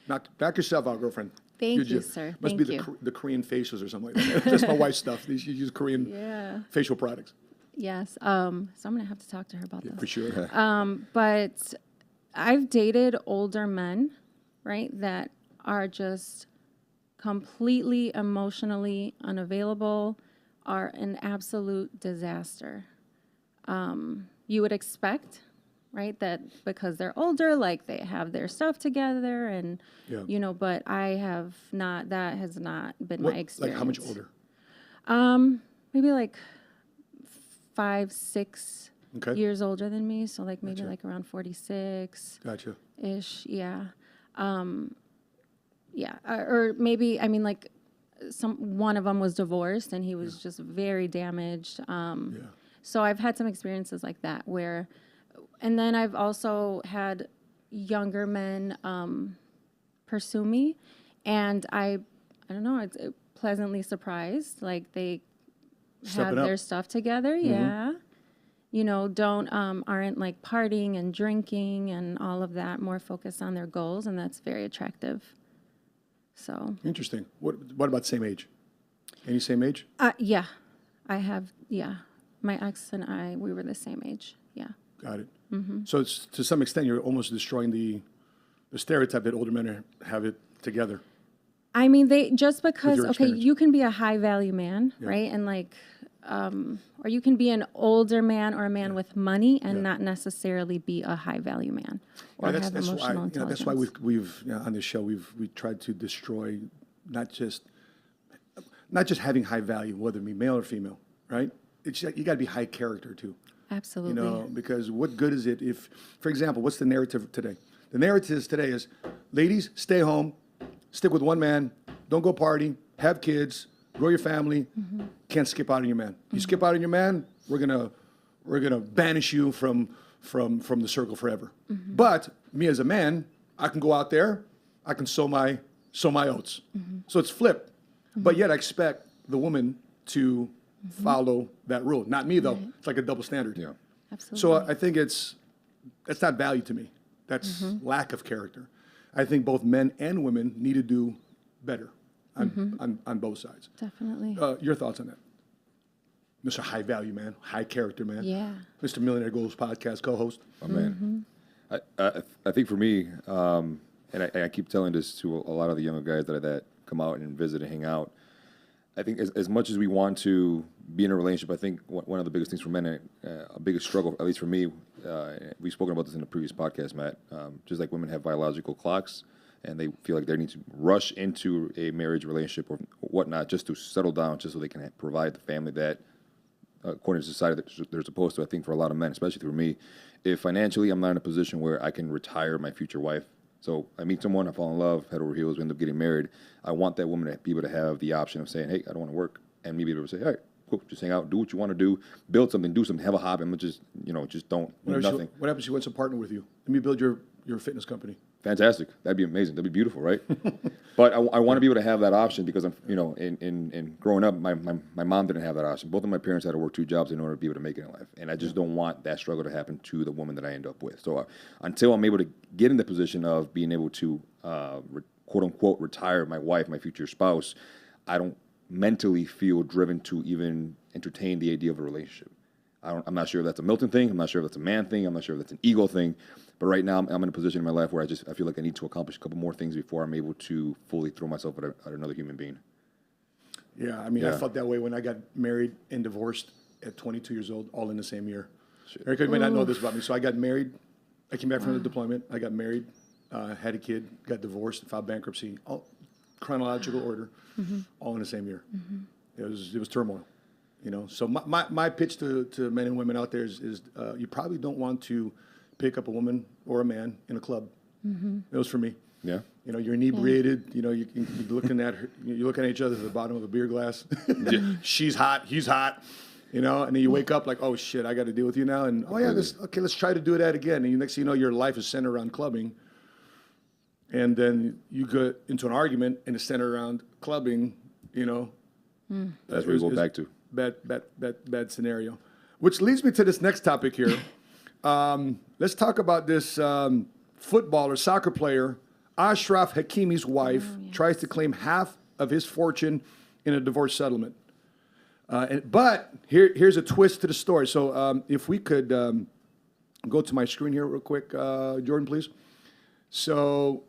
knock yourself out, girlfriend. Thank you, sir. Must Thank be you. the Korean facials or something like that. Just my wife's stuff. She uses Korean facial products. Yes. So I'm going to have to talk to her about this. For sure. But I've dated older men, right, that are just completely emotionally unavailable, are an absolute disaster. You would expect, right, that because they're older, like they have their stuff together and, but I have not, that has not been my experience. Like how much older? Maybe like 5, 6 Okay. years older than me. So like maybe like around 46 Gotcha. ish. Yeah. Or maybe, I mean, like one of them was divorced and he was just very damaged. So I've had some experiences like that where, and then I've also had younger men pursue me, and I don't know, it's pleasantly surprised. Like they have their stuff together, aren't like partying and drinking and all of that, more focused on their goals, and that's very attractive. So Interesting. What about same age? Any same age? yeah, I have, my ex and I, we were the same age, Got it. So it's, to some extent, you're almost destroying the stereotype that older men have it together. I mean, they just because, your okay, experience. you can be a high value man, right? And like or you can be an older man or a man with money and not necessarily be a high value man or have That's emotional why, intelligence. that's why we've on this show we tried to destroy not just having high value, whether it be male or female, right? It's you got to be high character too. Absolutely. You know, because what good is it if, for example, what's the narrative today? The narrative today is, ladies, stay home, stick with one man, don't go party, have kids, grow your family, can't skip out on your man. You skip out on your man, we're gonna banish you from the circle forever. But me as a man, I can go out there, I can sow my oats. So it's flipped. But yet I expect the woman to follow that rule. Not me though. It's like a double standard. Yeah. Absolutely. So I think that's not value to me. That's lack of character. I think both men and women need to do better on both sides. Definitely. Your thoughts on that? Mr. High Value Man, high character man. Yeah. Mr. Millionaire Goals podcast co-host. Oh, man. I think for me, and I keep telling this to a lot of the younger guys that come out and visit and hang out, I think as much as we want to be in a relationship, I think one of the biggest things for men, a biggest struggle, at least for me, we've spoken about this in the previous podcast, Matt, just like women have biological clocks and they feel like they need to rush into a marriage relationship or whatnot just to settle down just so they can provide the family that, according to society, that they're supposed to. I think for a lot of men, especially for me, if financially I'm not in a position where I can retire my future wife, so I meet someone, I fall in love, head over heels, we end up getting married. I want that woman to be able to have the option of saying, hey, I don't want to work. And me be able to say, all right, cool, just hang out, do what you want to do, build something, do something, have a hobby. I'm just, just don't do nothing. What happens if she wants to partner with you? Let me build your fitness company. Fantastic. That'd be amazing. That'd be beautiful, right? But I want to be able to have that option because I'm, in growing up, my mom didn't have that option. Both of my parents had to work 2 jobs in order to be able to make it in life. And I just don't want that struggle to happen to the woman that I end up with. So until I'm able to get in the position of being able to, quote unquote, retire my wife, my future spouse, I don't mentally feel driven to even entertain the idea of a relationship. I'm not sure if that's a Milton thing. I'm not sure if that's a man thing. I'm not sure if that's an ego thing. But right now, I'm in a position in my life where I feel like I need to accomplish a couple more things before I'm able to fully throw myself at another human being. Yeah, I mean, I felt that way when I got married and divorced at 22 years old, all in the same year. Shit. Erika, you may not know this about me. So I got married. I came back from the deployment. I got married, had a kid, got divorced, filed bankruptcy, all chronological order, all in the same year. It was turmoil. So my pitch to men and women out there is you probably don't want to pick up a woman or a man in a club. It was for me. Yeah. You're inebriated. You're looking at her. You're looking at each other at the bottom of a beer glass. She's hot. He's hot. And then you wake up like, oh shit, I got to deal with you now. And let's try to do that again. And next thing you know, your life is centered around clubbing. And then you get into an argument and it's centered around clubbing. That's where we go back to. Bad scenario. Which leads me to this next topic here. Let's talk about this footballer, soccer player. Ashraf Hakimi's wife tries to claim half of his fortune in a divorce settlement. But here's a twist to the story. So if we could go to my screen here real quick, Jordan, please. So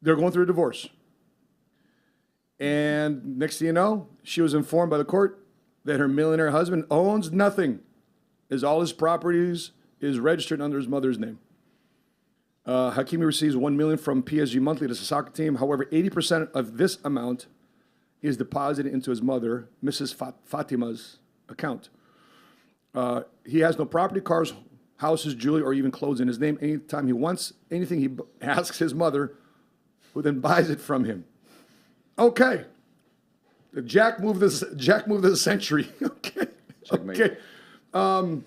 they're going through a divorce. And next thing you know, she was informed by the court that her millionaire husband owns nothing, as all his properties is registered under his mother's name. Hakimi receives $1 million from PSG monthly to the soccer team. However, 80% of this amount is deposited into his mother, Mrs. Fatima's account. He has no property, cars, houses, jewelry, or even clothes in his name. Anytime he wants anything, he asks his mother, who then buys it from him. Okay. The Jack moved of the century. Okay. Checkmate. Okay.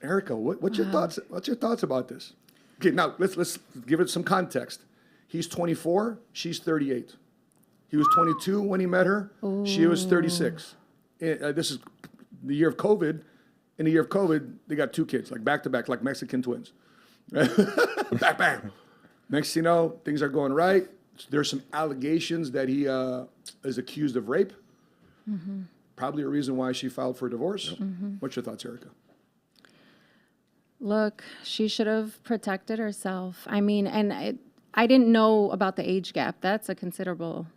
Erika, what's your thoughts? What's your thoughts about this? Okay, now let's give it some context. He's 24, she's 38. He was 22 when he met her. Ooh. She was 36. This is the year of COVID. In the year of COVID, they got 2 kids, like back to back, like Mexican twins. Back, bang. Next thing you know, things are going right. There's some allegations that he is accused of rape. Probably a reason why she filed for divorce. What's your thoughts, Erika? Look, she should have protected herself. I mean, I didn't know about the age gap. That's a considerable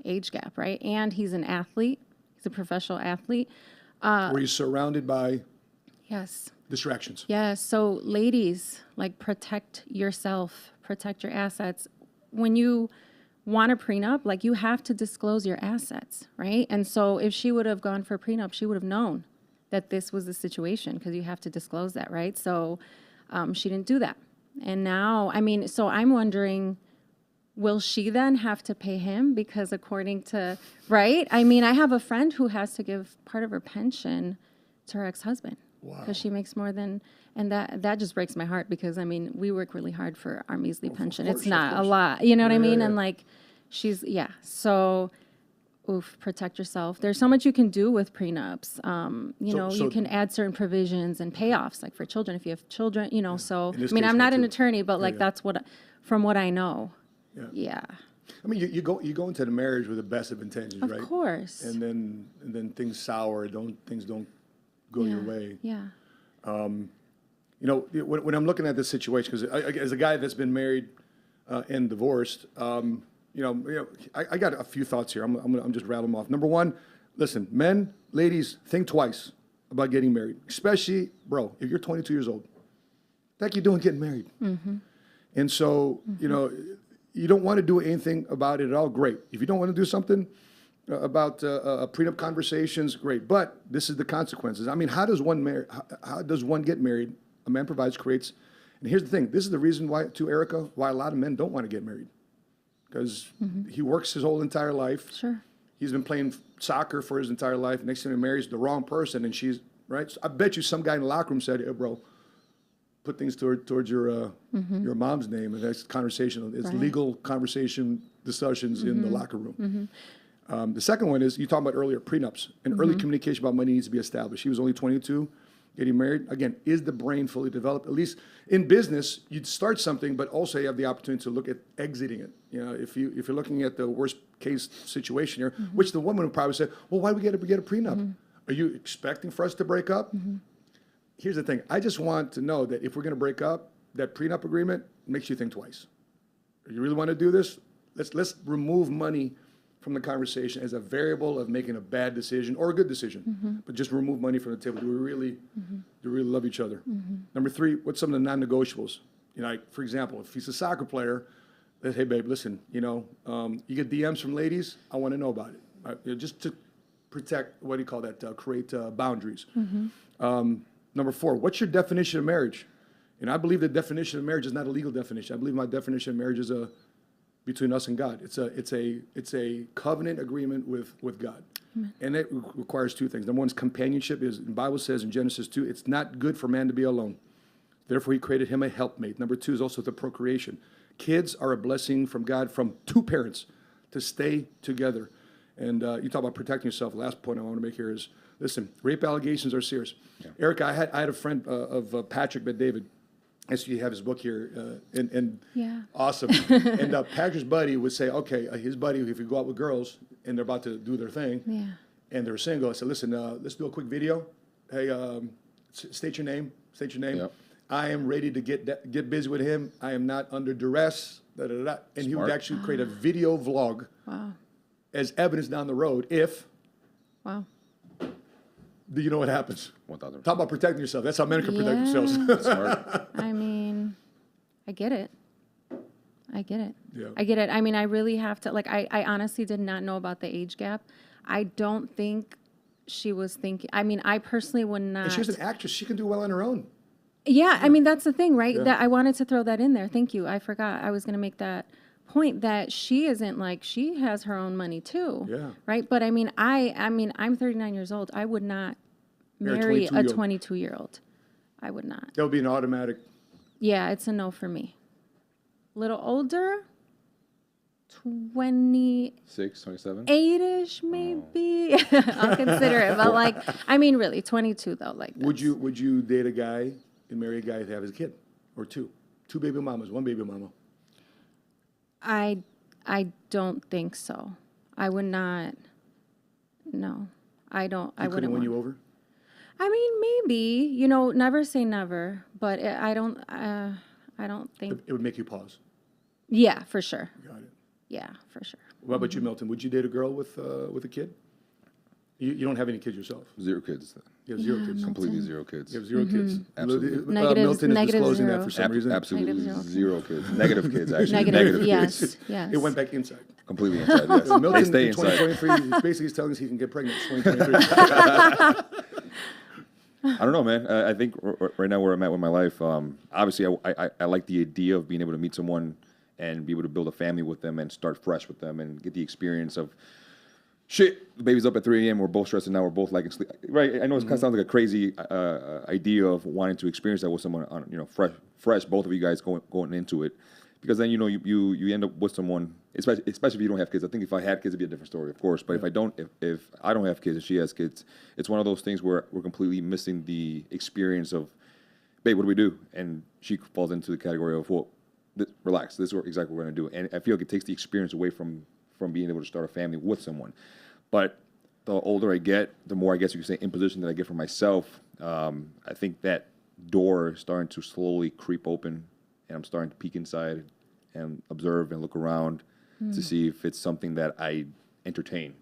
age gap, right? And he's an athlete. He's a professional athlete. Were you surrounded by Yes. distractions? Yes. So ladies, like, protect yourself, protect your assets. When you want a prenup, like, you have to disclose your assets, right? And so if she would have gone for a prenup, she would have known that this was the situation, because you have to disclose that, right? So she didn't do that. And now, I mean, so I'm wondering, will she then have to pay him? Because according to, right? I mean, I have a friend who has to give part of her pension to her ex-husband. Wow. Because she makes more than, and that just breaks my heart, because, I mean, we work really hard for our measly pension. course, It's of not a course. lot, you know what I mean? yeah. And like, so, oof, protect yourself. There's so much you can do with prenups. You know, so- you can add certain provisions and payoffs, like for children, if you have children, you know, so, In this I mean, case, I'm me not an too. attorney, but like, yeah. that's from what I know. Yeah. Yeah, I mean, you go into the marriage with the best of intentions, of right? course. And then things sour. Things don't go your way. Yeah. You know, when I'm looking at this situation, because as a guy that's been married and divorced, you know, I got a few thoughts here. I'm just rattling them off. Number one, listen, men, ladies, think twice about getting married, especially, bro, if you're 22 years old. The heck you doing getting married? Mm-hmm. And so, you know, you don't want to do anything about it at all, great. If you don't want to do something about prenup conversations, great. But this is the consequences. I mean, how does one get married? A man provides, creates. And here's the thing. This is the reason why, to Erika, why a lot of men don't want to get married. Because he works his whole entire life. Sure. He's been playing soccer for his entire life. Next thing he marries the wrong person, and she's, right? So I bet you some guy in the locker room said, hey, bro, put things towards your mom's name. And that's conversation. It's Right. legal conversation discussions in the locker room. The second one is, you talked about earlier, prenups. And early communication about money needs to be established. He was only 22, getting married. Again, is the brain fully developed? At least in business, you'd start something, but also you have the opportunity to look at exiting it. You know, if you're looking at the worst case situation here, which the woman would probably say, well, why do we get a prenup? Are you expecting for us to break up? Here's the thing. I just want to know that if we're going to break up, that prenup agreement makes you think twice. You really want to do this? Let's remove money from the conversation as a variable of making a bad decision or a good decision, but just remove money from the table. Do we really love each other? Number three, what's some of the non-negotiables? You know, like, for example, if he's a soccer player, hey babe, listen, you know, you get DMs from ladies, I want to know about it. You know, just to protect, what do you call that? Create boundaries. Number four, what's your definition of marriage? And I believe the definition of marriage is not a legal definition. I believe my definition of marriage is between us and God. It's a covenant agreement with God. And it requires two things. Number one is companionship. The Bible says in Genesis 2, it's not good for man to be alone. Therefore, he created him a helpmate. Number two is also the procreation. Kids are a blessing from God, from two parents, to stay together. And you talk about protecting yourself. The last point I want to make here is, listen, rape allegations are serious. Yeah. Erika, I had a friend of Patrick Bet-David. I see you have his book here, and Yeah. awesome. And Patrick's buddy would say, okay, his buddy, if you go out with girls and they're about to do their thing, Yeah. and they're single, I said, listen, let's do a quick video. Hey, state your name. Yep. I am ready to get busy with him. I am not under duress. Da, da, da, da. And he would Smart. actually create a video vlog Wow. as evidence down the road if, Wow. do you know what happens? 1,000%. Talk about protecting yourself. That's how men can protect Yeah. themselves. Smart. I mean, I get it. Yeah. I get it. I mean, I really have to, like, I honestly did not know about the age gap. I don't think she was thinking, I mean, I personally would not. And she's an actress. She can do well on her own. Yeah, I mean, that's the thing, right? Yeah. That I wanted to throw that in there. Thank you. I forgot. I was going to make that point that she isn't like, she has her own money too. Yeah. Right? But I mean, I'm 39 years old. I would not Marry a marry a 22-year-old. 22-year-old. I would not. That would be an automatic. Yeah, it's a no for me. Little older, 28-ish 6, 27? maybe. I'll consider it. But like, I mean, really, 22 though. Like, Would you date a guy and marry a guy to have his kid, or two baby mamas, one baby mama? I don't think so. I would not. No, I don't. I He couldn't wouldn't. win Want, you over. I mean, maybe. You know, never say never. But I don't. I don't think. It would make you pause. Yeah, for sure. Got it. Yeah, for sure. What about you, Milton? Would you date a girl with a kid? You don't have any kids yourself. 0 kids. You have 0 kids. Completely 0 kids. You have 0 kids. Absolutely. Negatives- Milton is negative disclosing 0. that for some reason. Absolutely Negative 0 kids. Negative kids, actually. Negative, yes, kids. yes. It went back inside. Completely inside, yes. Milton They stay in inside. 2023, basically he's telling us he can get pregnant in 2023. I don't know, man. I think right now where I'm at with my life, obviously I like the idea of being able to meet someone and be able to build a family with them and start fresh with them and get the experience of, shit, the baby's up at 3 a.m. We're both stressed and now we're both like sleep. Right? I know it kind of sounds like a crazy idea of wanting to experience that with someone, fresh. Both of you guys going into it, because then you end up with someone, especially if you don't have kids. I think if I had kids, it'd be a different story, of course. But if I don't have kids and she has kids, it's one of those things where we're completely missing the experience of, babe, what do we do? And she falls into the category of, well, relax. This is exactly what we're gonna do. And I feel like it takes the experience away from being able to start a family with someone. But the older I get, the more, I guess you could say, imposition that I get for myself. I think that door is starting to slowly creep open, and I'm starting to peek inside and observe and look around to see if it's something that I entertain.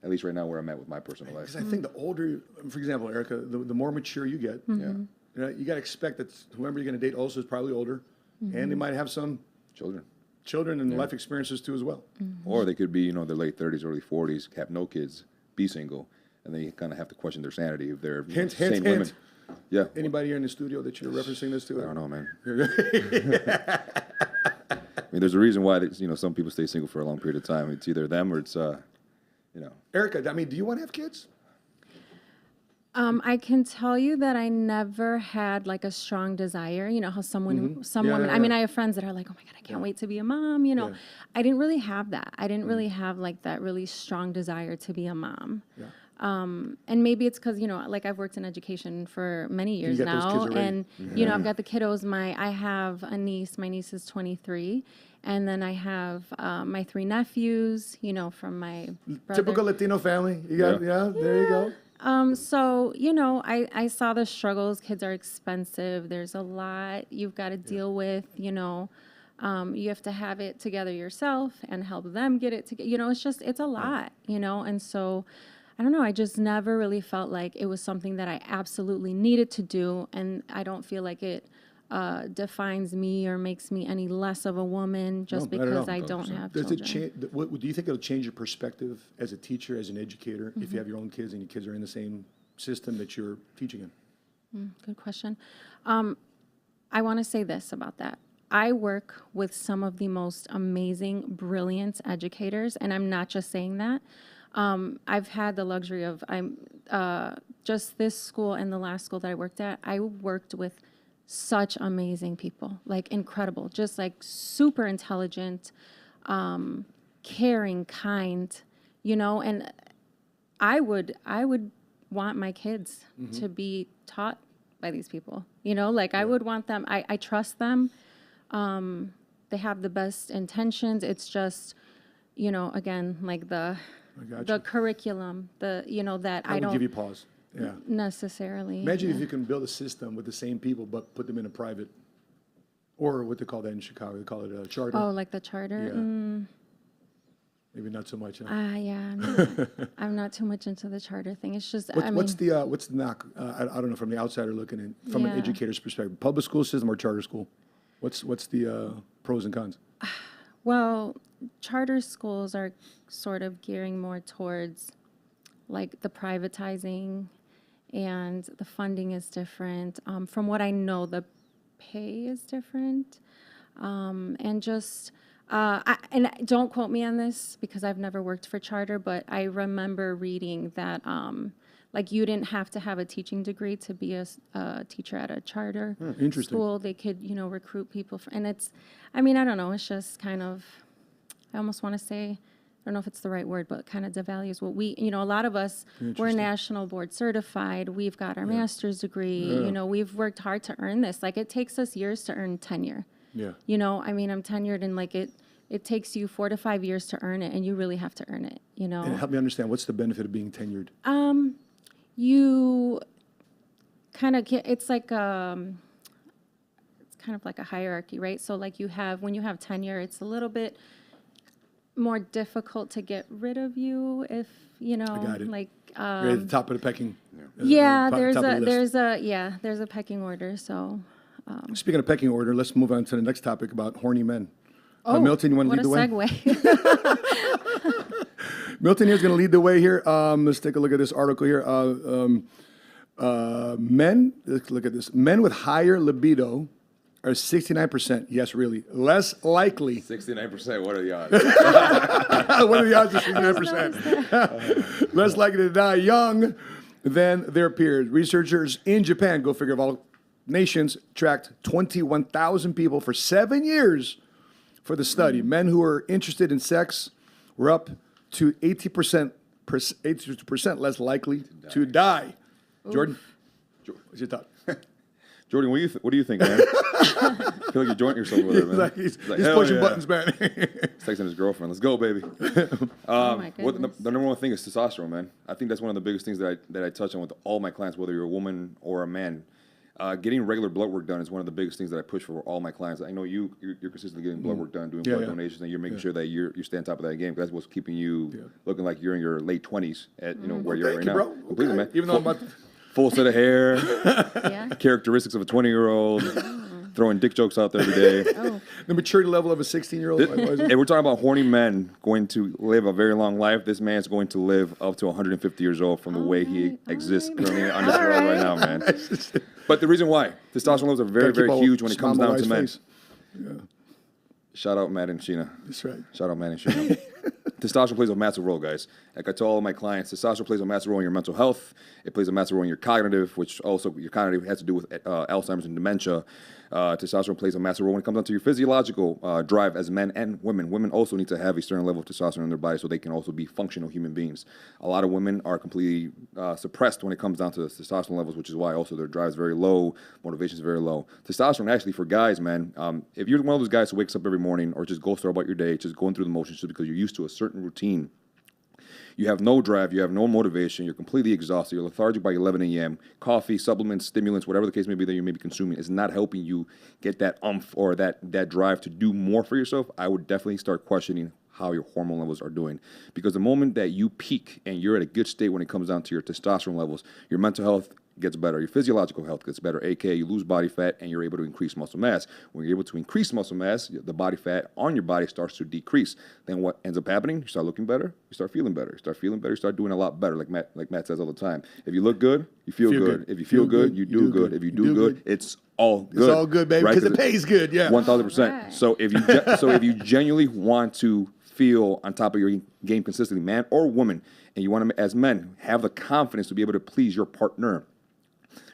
At least right now, where I'm at with my personal life. Because I think the older, for example, Erika, the more mature you get, you got to expect that whoever you're going to date also is probably older, and they might have some children and life experiences too as well. Or they could be, their late 30s, early 40s, have no kids, be single, and they kind of have to question their sanity if they're Hint, same hint, women. hint. Yeah. Anybody here in the studio that you're referencing this to? I don't know, man. I mean, there's a reason why some people stay single for a long period of time. It's either them or it's Erika, I mean, do you want to have kids? I can tell you that I never had like a strong desire. You know how some women, I mean, I have friends that are like, oh my God, I can't wait to be a mom. I didn't really have that. I didn't really have like that really strong desire to be a mom. Yeah. And maybe it's because, like I've worked in education for many years got those now. kids already. And, I've got the kiddos. I have a niece. My niece is 23. And then I have my 3 nephews, from my brother. Typical Latino family. You got, there you go. So, I saw the struggles. Kids are expensive. There's a lot you've got to deal with, you have to have it together yourself and help them get it together. It's a lot, and so I don't know. I just never really felt like it was something that I absolutely needed to do. And I don't feel like it defines me or makes me any less of a woman just because I don't have Does children. it change? Do you think it'll change your perspective as a teacher, as an educator, if you have your own kids and your kids are in the same system that you're teaching in? Good question. I want to say this about that. I work with some of the most amazing, brilliant educators, and I'm not just saying that. I've had the luxury of just this school and the last school that I worked at. I worked with such amazing people, like incredible, just like super intelligent, caring, kind, and I would want my kids to be taught by these people, I would want them, I trust them. They have the best intentions. It's just, again, like the curriculum, that I would don't give you pause. Yeah. necessarily. Imagine if you can build a system with the same people, but put them in a private, or what they call that in Chicago. They call it a charter. Oh, like the charter? Yeah. Maybe not so much. Yeah, I'm not too much into the charter thing. It's just, What's the knock? I don't know, from the outsider looking in, from an educator's perspective, public school system or charter school? What's the pros and cons? Well, charter schools are sort of gearing more towards like the privatizing, and the funding is different. From what I know, the pay is different. And just, and don't quote me on this because I've never worked for charter, but I remember reading that like you didn't have to have a teaching degree to be a teacher at a charter school. They could, recruit people. And it's, I don't know, it's just kind of, I almost want to say, I don't know if it's the right word, but kind of devalues what we, a lot of us, we're national board certified. We've got our master's degree. We've worked hard to earn this. Like, it takes us years to earn tenure. Yeah. I'm tenured, and like it takes you 4 to 5 years to earn it, and you really have to earn it, And help me understand, what's the benefit of being tenured? You kind of get, it's like, it's kind of like a hierarchy, right? So like when you have tenure, it's a little bit more difficult to get rid of you if, you know, got it. like, You're at the top of the pecking. yeah, top there's of the a, list. there's a pecking order. So, Speaking of pecking order, let's move on to the next topic about horny men. Milton, you want to lead the way? what a segue. Milton here's going to lead the way here. Let's take a look at this article here. Men, let's look at this. Men with higher libido are 69%. Yes, really. Less likely. 69%. What are the odds? What are the odds of 69%? Less likely to die young than their peers. Researchers in Japan, go figure, of all nations, tracked 21,000 people for 7 years for the study. Men who were interested in sex were up to 82% less likely to die. Jordan, what's your thought? Jordan, what do you think, man? I feel like you're jointing yourself with it, man. He's "Hell pushing yeah." buttons, man. He's texting his girlfriend. Let's go, baby. Oh my What goodness. the number one thing is testosterone, man. I think that's one of the biggest things that I touch on with all my clients, whether you're a woman or a man. Getting regular blood work done is one of the biggest things that I push for all my clients. I know you're consistently getting blood work done, doing blood donations, and you're making sure that you stay on top of that game. 'Cause that's what's keeping you looking like you're in your late 20s at where you're at right now. Bro. Completely, Okay. man. Even though I'm about Full set of hair, Yeah. characteristics of a 20-year-old, throwing dick jokes out there every day. the maturity level of a 16-year-old. And we're talking about horny men going to live a very long life. This man's going to live up to 150 years old from the way he exists currently on this world right now, man. But the reason why testosterone levels are very, very huge when it comes down to men. Shout out Matt and Sheena. That's right. Shout out Matt and Sheena. Testosterone plays a massive role, guys. Like I tell all my clients, testosterone plays a massive role in your mental health. It plays a massive role in your cognitive, which also your cognitive has to do with Alzheimer's and dementia. Testosterone plays a massive role when it comes down to your physiological drive as men and women. Women also need to have a certain level of testosterone in their body so they can also be functional human beings. A lot of women are completely suppressed when it comes down to the testosterone levels, which is why also their drive is very low, motivation is very low. Testosterone actually for guys, man, if you're one of those guys who wakes up every morning or just goes through about your day, just going through the motions just because you're used to a certain routine, you have no drive, you have no motivation, you're completely exhausted, you're lethargic by 11 a.m. Coffee, supplements, stimulants, whatever the case may be that you may be consuming is not helping you get that umph or that drive to do more for yourself. I would definitely start questioning how your hormone levels are doing. Because the moment that you peak and you're at a good state when it comes down to your testosterone levels, your mental health gets better, your physiological health gets better, aka you lose body fat and you're able to increase muscle mass. When you're able to increase muscle mass, the body fat on your body starts to decrease. Then what ends up happening? You start looking better, you start feeling better, you start doing a lot better, like Matt says all the time. If you look good, you feel good. If you feel good, you do good. If you do good, it's all good. It's all good, baby, because it pays good, yeah. 1,000%. Right. So if you genuinely want to feel on top of your game consistently, man or woman, and you want to, as men, have the confidence to be able to please your partner.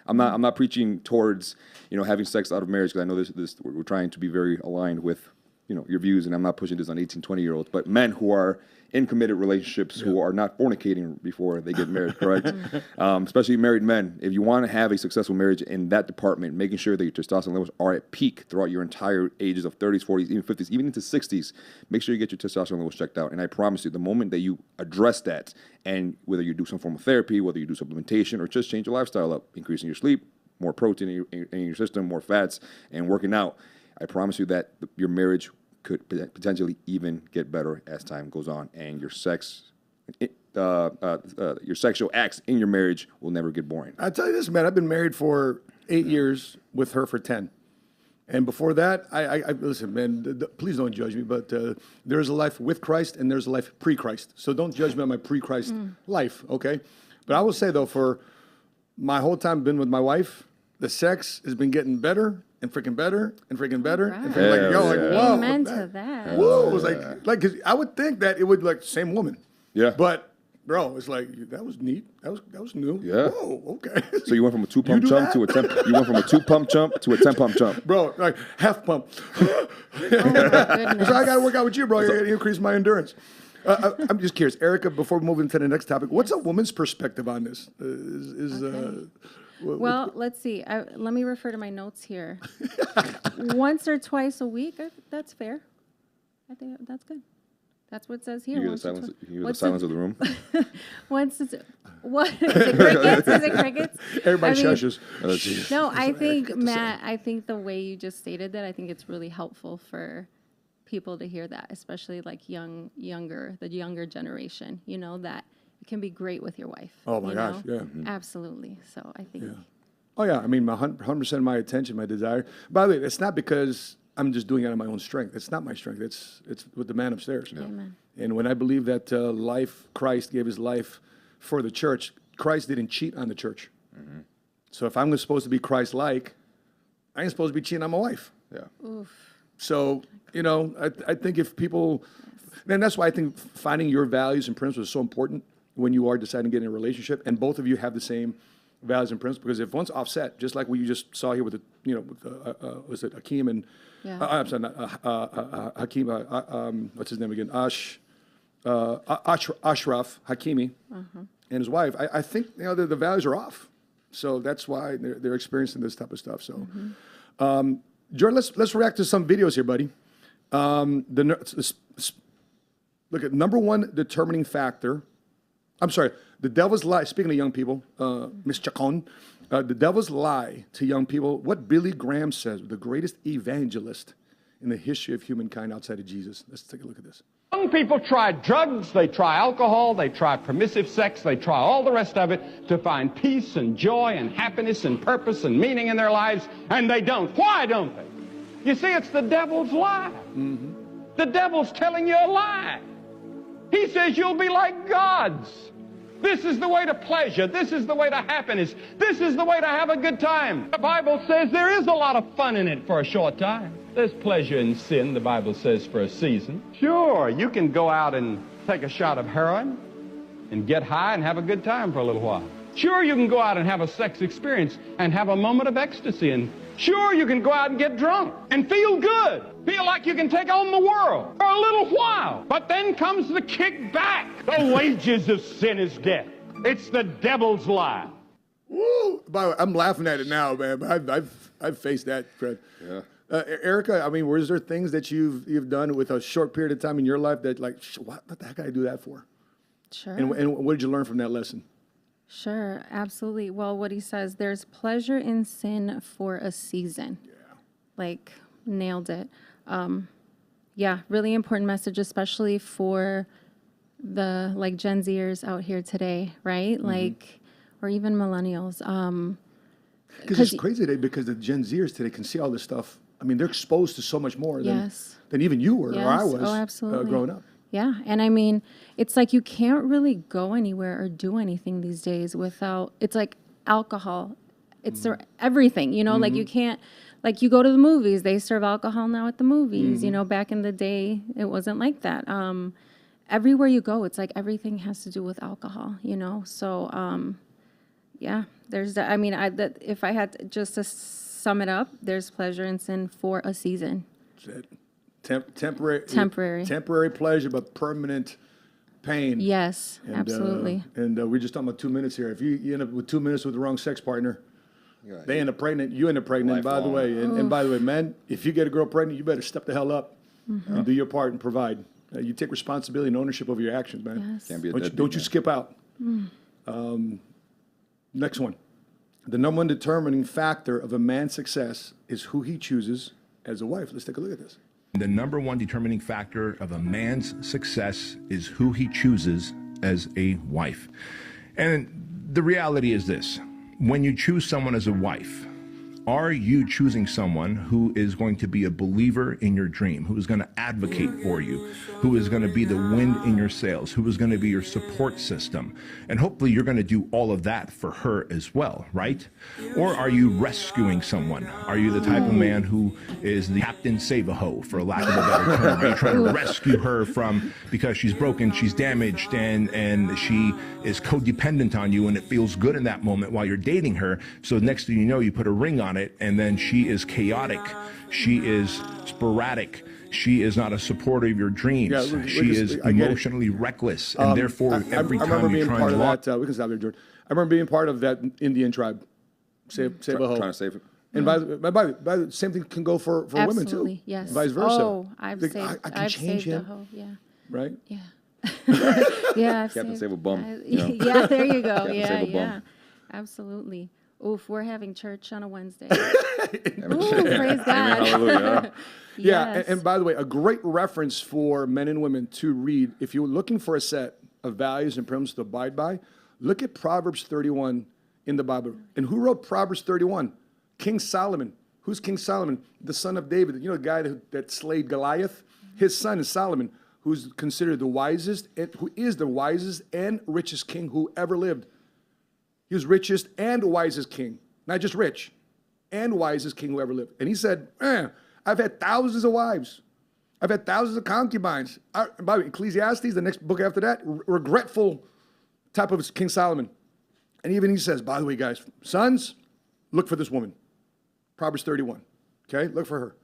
I'm not preaching towards having sex out of marriage, because I know this we're trying to be very aligned with your views, and I'm not pushing this on 18, 20-year-olds, but men who are in committed relationships who are not fornicating before they get married, correct? Especially married men. If you want to have a successful marriage in that department, making sure that your testosterone levels are at peak throughout your entire ages of 30s, 40s, even 50s, even into 60s, make sure you get your testosterone levels checked out. And I promise you, the moment that you address that, and whether you do some form of therapy, whether you do supplementation, or just change your lifestyle up, increasing your sleep, more protein in your system, more fats, and working out, I promise you that your marriage could potentially even get better as time goes on, and your your sexual acts in your marriage will never get boring. I tell you this, man, I've been married for 8 years, with her for 10. And before that, I listen, man, please don't judge me, but there's a life with Christ and there's a life pre-Christ. So don't judge me on my pre-Christ life, okay? But I will say, though, for my whole time been with my wife, the sex has been getting better and freaking better and freaking better. And freaking whoa. Amen to that. Whoa. It was like, cause I would think that it would same woman. Yeah. But, bro, it's like, that was neat. That was new. Yeah. Whoa, okay. So you went from a 2-pump chump to a 10. You went from a 2-pump chump to a 10-pump chump. Bro, like half pump. Oh my goodness. So I got to work out with you, bro. You got to increase my endurance. I'm just curious, Erika, before moving to the next topic, what's a woman's perspective on this? Well, let's see. Let me refer to my notes here. Once or twice a week, that's fair. I think that's good. That's what it says here. You hear the silence of the room? Once it's what? Is it crickets? Is it crickets? Everybody I mean, shushes. No, I think, Matt, I think the way you just stated that, I think it's really helpful for people to hear that, especially like the younger generation, you know, that it can be great with your wife. Oh my you gosh, know? yeah. Absolutely. So I think, Oh yeah, I mean, 100% of my attention, my desire. By the way, it's not because I'm just doing it on my own strength. It's not my strength. It's with the man upstairs. amen. And when I believe that Christ gave his life for the church, Christ didn't cheat on the church. So if I'm supposed to be Christ-like, I ain't supposed to be cheating on my wife. Yeah. So, you know, I think if people, and that's why I think finding your values and principles is so important when you are deciding to get in a relationship, and both of you have the same values and principles. Because if one's offset, just like we just saw here with the, you know, with was it Hakeem and, I'm sorry, not, Hakeem, what's his name again? Ashraf Hakimi and his wife. I think, you know, the values are off. So that's why they're experiencing this type of stuff. So, Jordan, let's react to some videos here, buddy. Look at number one determining factor. I'm sorry, the devil's lie. Speaking of young people, Miss Chacon, the devil's lie to young people. What Billy Graham says, the greatest evangelist in the history of humankind outside of Jesus. Let's take a look at this. Young people try drugs, they try alcohol, they try permissive sex, they try all the rest of it to find peace and joy and happiness and purpose and meaning in their lives, and they don't. Why don't they? You see, it's the devil's lie. The devil's telling you a lie. He says you'll be like gods. This is the way to pleasure. This is the way to happiness. This is the way to have a good time. The Bible says there is a lot of fun in it for a short time. There's pleasure in sin, the Bible says, for a season. Sure, you can go out and take a shot of heroin and get high and have a good time for a little while. Sure, you can go out and have a sex experience and have a moment of ecstasy. And sure, you can go out and get drunk and feel good. Feel like you can take on the world for a little while. But then comes the kickback. The wages of sin is death. It's the devil's lie. Woo! By the way, I'm laughing at it now, man. But I've faced that, Fred. Yeah. Erika, I mean, was there things that you've done with a short period of time in your life that, like, what the heck did I do that for? Sure. And what did you learn from that lesson? Sure, absolutely. Well, what he says, there's pleasure in sin for a season. Yeah. Like, nailed it. Yeah, really important message, especially for the, like, Gen Zers out here today, right? Like, or even millennials. Because it's crazy today because the Gen Zers today can see all this stuff. I mean, they're exposed to so much more than even you were or I was absolutely. Growing up. Yeah, and I mean, it's like you can't really go anywhere or do anything these days without, it's like alcohol. It's everything, you know, like you can't, like you go to the movies, they serve alcohol now at the movies, you know, back in the day, it wasn't like that. Everywhere you go, it's like everything has to do with alcohol, you know? So, yeah, there's, I mean, if I had just to sum it up, there's pleasure in sin for a season. Temporary pleasure, but permanent pain. Yes, absolutely. And we're just talking about 2 minutes here. If you end up with 2 minutes with the wrong sex partner, they end up pregnant, you end up pregnant. By the way, and by the way, men, if you get a girl pregnant, you better step the hell up and do your part and provide. You take responsibility and ownership over your actions, man. Yes. Can't be a Don't you skip out. Next one. The number one determining factor of a man's success is who he chooses as a wife. Let's take a look at this. The number one determining factor of a man's success is who he chooses as a wife. And the reality is this: when you choose someone as a wife, are you choosing someone who is going to be a believer in your dream, who is going to advocate for you, who is going to be the wind in your sails, who is going to be your support system? And hopefully you're going to do all of that for her as well, right? Or are you rescuing someone? Are you the type of man who is the Captain Save-A-Ho, for lack of a better term? Are you trying to rescue her from, because she's broken, she's damaged, and she is codependent on you, and it feels good in that moment while you're dating her, so next thing you know, you put a ring on it, and then she is chaotic, she is sporadic, she is not a supporter of your dreams, she is emotionally reckless, and therefore every time you try and walk... we can stop there, Jordan. I remember being part of that Indian tribe, Save-A-Ho. Trying to save it. And by the same thing can go for women too. Yes. Vice versa. Oh, I've saved the hoe. Yeah. Right. Yeah. Yeah. Captain Save a Bum. Yeah. There you go. Save a bum. Yeah. Absolutely. Oof, we're having church on a Wednesday. Amen. Ooh, praise God. Amen. Hallelujah. Yeah, Yes. and by the way, a great reference for men and women to read, if you're looking for a set of values and principles to abide by, look at Proverbs 31 in the Bible. And who wrote Proverbs 31? King Solomon. Who's King Solomon? The son of David. You know the guy that slayed Goliath? His son is Solomon, who's considered the wisest, and who is the wisest and richest king who ever lived. He was richest and wisest king, not just rich, and wisest king who ever lived. And he said, I've had thousands of wives. I've had thousands of concubines. By the way, Ecclesiastes, the next book after that, regretful type of King Solomon. And even he says, by the way, guys, sons, look for this woman. Proverbs 31. Okay, look for her.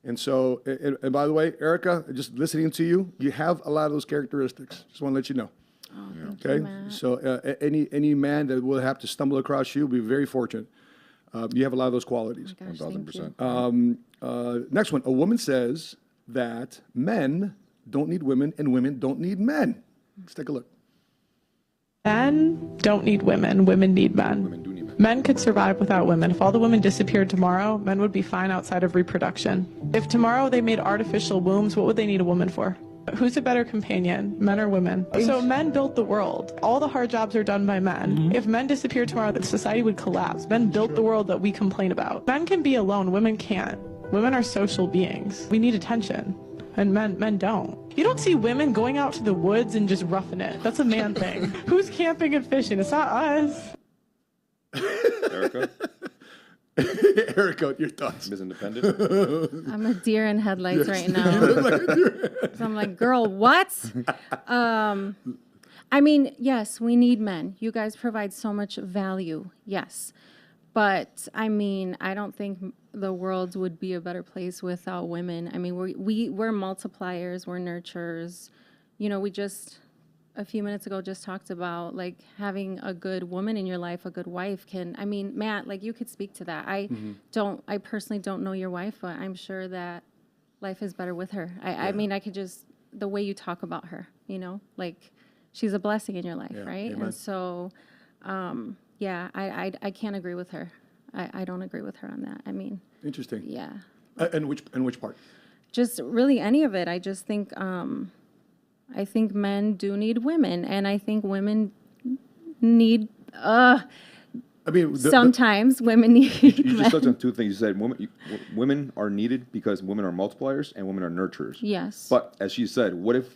And so, and by the way, Erika, just listening to you, you have a lot of those characteristics. Just want to let you know. Oh, thank Okay, you, Matt. so any man that will have to stumble across you will be very fortunate. You have a lot of those qualities. Oh my gosh, thank you. 1000%. Next one, a woman says that men don't need women and women don't need men. Let's take a look. Men don't need women. Women need men. Women do need men. Men could survive without women. If all the women disappeared tomorrow, men would be fine outside of reproduction. If tomorrow they made artificial wombs, what would they need a woman for? Who's a better companion, men or women? So men built the world. All the hard jobs are done by men. If men disappeared tomorrow, the society would collapse. Men built the world that we complain about. Men can be alone, women can't. Women are social beings. We need attention. And men don't. You don't see women going out to the woods and just roughing it. That's a man thing. Who's camping and fishing? It's not us. Erika, Erika, your thoughts? Ms. Independent. I'm a deer in headlights right now. So I'm like, girl, what? I mean, yes, we need men. You guys provide so much value, yes. But I mean, I don't think the world would be a better place without women. I mean, we're multipliers, we're nurturers. You know, we just a few minutes ago just talked about like having a good woman in your life, a good wife can. I mean, Matt, like you could speak to that. I personally don't know your wife, but I'm sure that life is better with her. I mean, I could just the way you talk about her, you know, like she's a blessing in your life, right? Amen. And so. Yeah, I can't agree with her. I don't agree with her on that. I mean, Interesting. yeah, And which part? just really any of it. I just think I think men do need women, and I think women need. I mean, Sometimes women need You just men. touched on two things. You said women are needed because women are multipliers and women are nurturers. Yes. But as she said, what if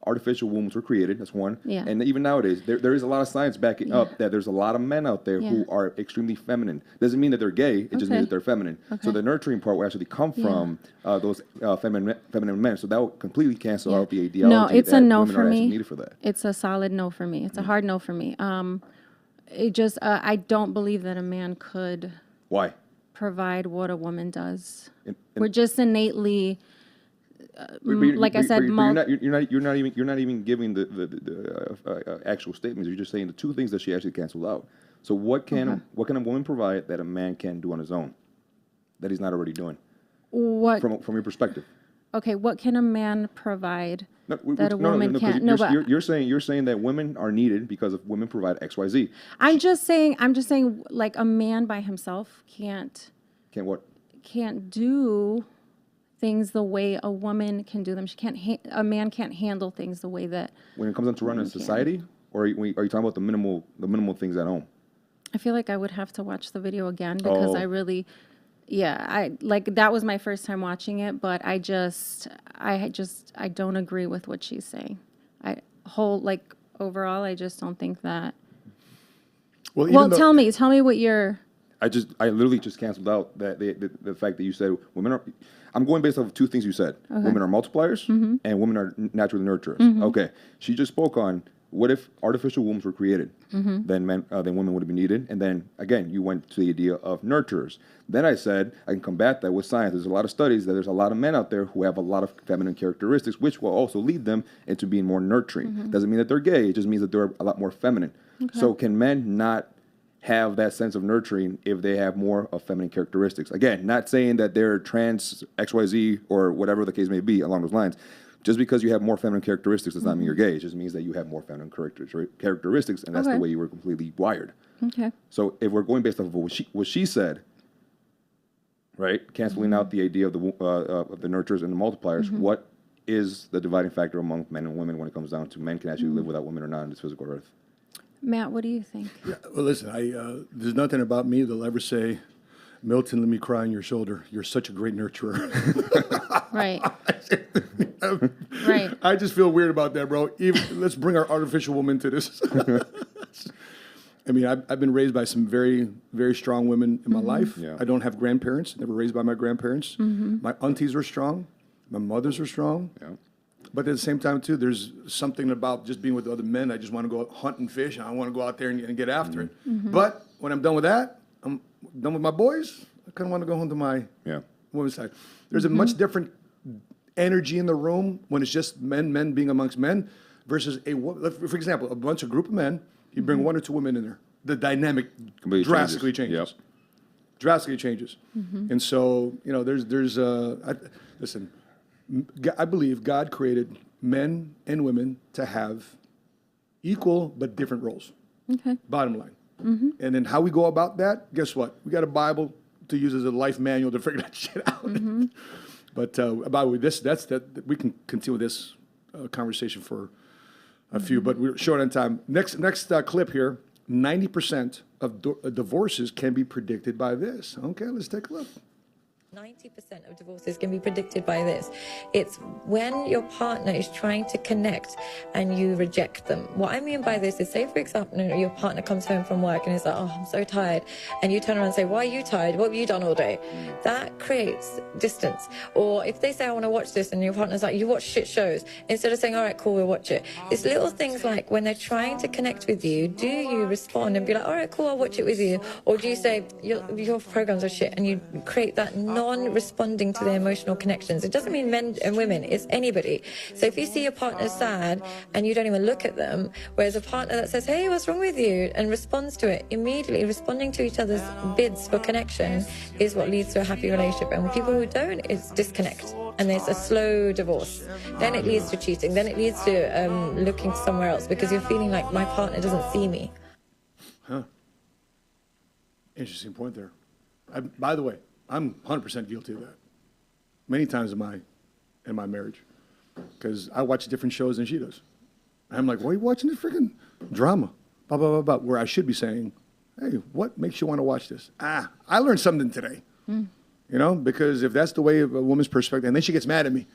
artificial wombs were created? That's one. Yeah. And even nowadays, there is a lot of science backing up that there's a lot of men out there who are extremely feminine. Doesn't mean that they're gay. It just means that they're feminine. So the nurturing part will actually come from those feminine men. So that will completely cancel out the ideology No, it's that a no women for are actually me. needed for that. It's a solid no for me. It's a hard no for me. It just I don't believe that a man could Why? provide what a woman does. And- We're just innately. Like I said, you're not even giving the actual statements. You're just saying the two things that she actually canceled out. So what can a woman provide that a man can do on his own that he's not already doing? What? From your perspective? Okay, what can a man provide No, that a woman 'cause can't? No, but you're saying that women are needed because of women provide X, Y, Z. I'm just saying, like a man by himself can't do things the way a woman can do them. She can't. A man can't handle things the way that. When it comes down to running a society, or are you talking about the minimal things at home? I feel like I would have to watch the video again because I really, that was my first time watching it, but I don't agree with what she's saying. Overall, I just don't think that. Well, tell me what you're. I literally just canceled out that the fact that you said women are. I'm going based off of two things you said. Okay. Women are multipliers and women are naturally nurturers. Okay, she just spoke on what if artificial wombs were created, then women would have been needed, and then again you went to the idea of nurturers. Then I said I can combat that with science. There's a lot of studies that there's a lot of men out there who have a lot of feminine characteristics, which will also lead them into being more nurturing. Doesn't mean that they're gay. It just means that they're a lot more feminine. Okay. So can men not have that sense of nurturing if they have more of feminine characteristics? Again, not saying that they're trans XYZ or whatever the case may be along those lines. just because you have more feminine characteristics does not mean you're gay. It just means that you have more feminine characteristics, and that's the way you were completely wired. Okay. So if we're going based off of what she said, right, canceling out the idea of the nurturers and the multipliers, what is the dividing factor among men and women when it comes down to men can actually live without women or not in this physical earth? Matt, what do you think? Yeah, well, listen, there's nothing about me that'll ever say, Milton, let me cry on your shoulder. You're such a great nurturer. Right. Right. I just feel weird about that, bro. Let's bring our artificial woman to this. I mean, I've been raised by some very, very strong women in my life. Yeah. I don't have grandparents, never raised by my grandparents. My aunties were strong. My mothers were strong. Yeah. But at the same time, too, there's something about just being with other men. I just want to go hunt and fish, and I want to go out there and get after it. But when I'm done with that, I'm done with my boys. I kind of want to go home to my women's side. There's a much different energy in the room when it's just men being amongst men versus for example, a group of men. You bring one or two women in there, the dynamic drastically changes. Yep. Drastically changes. And so, you know, listen, I believe God created men and women to have equal but different roles. Okay. Bottom line. And then how we go about that, guess what? We got a Bible to use as a life manual to figure that shit out. But by the way, we can continue this conversation for a few, but we're short on time. Next clip here. 90% of divorces can be predicted by this. Okay, let's take a look. 90% of divorces can be predicted by this. It's when your partner is trying to connect and you reject them. What I mean by this is, say for example, your partner comes home from work and is like, oh, I'm so tired. And you turn around and say, why are you tired? What have you done all day? That creates distance. Or if they say, I want to watch this, and your partner's like, you watch shit shows. Instead of saying, all right, cool, we'll watch it. It's little things like when they're trying to connect with you, do you respond and be like, all right, cool, I'll watch it with you? Or do you say, your programs are shit, and you create that non-responding to their emotional connections? It doesn't mean men and women, it's anybody. So if you see your partner sad and you don't even look at them, whereas a partner that says, hey, what's wrong with you, and responds to it immediately, responding to each other's bids for connection is what leads to a happy relationship. And with people who don't, it's disconnect, and there's a slow divorce. Then it leads to cheating, then it leads to looking somewhere else because you're feeling like my partner doesn't see me. Interesting point there. By the way, I'm 100% guilty of that. Many times in my marriage, because I watch different shows than she does. I'm like, why are you watching this freaking drama? Blah, blah, blah, blah. Where I should be saying, hey, what makes you want to watch this? I learned something today. You know, because if that's the way of a woman's perspective, and then she gets mad at me,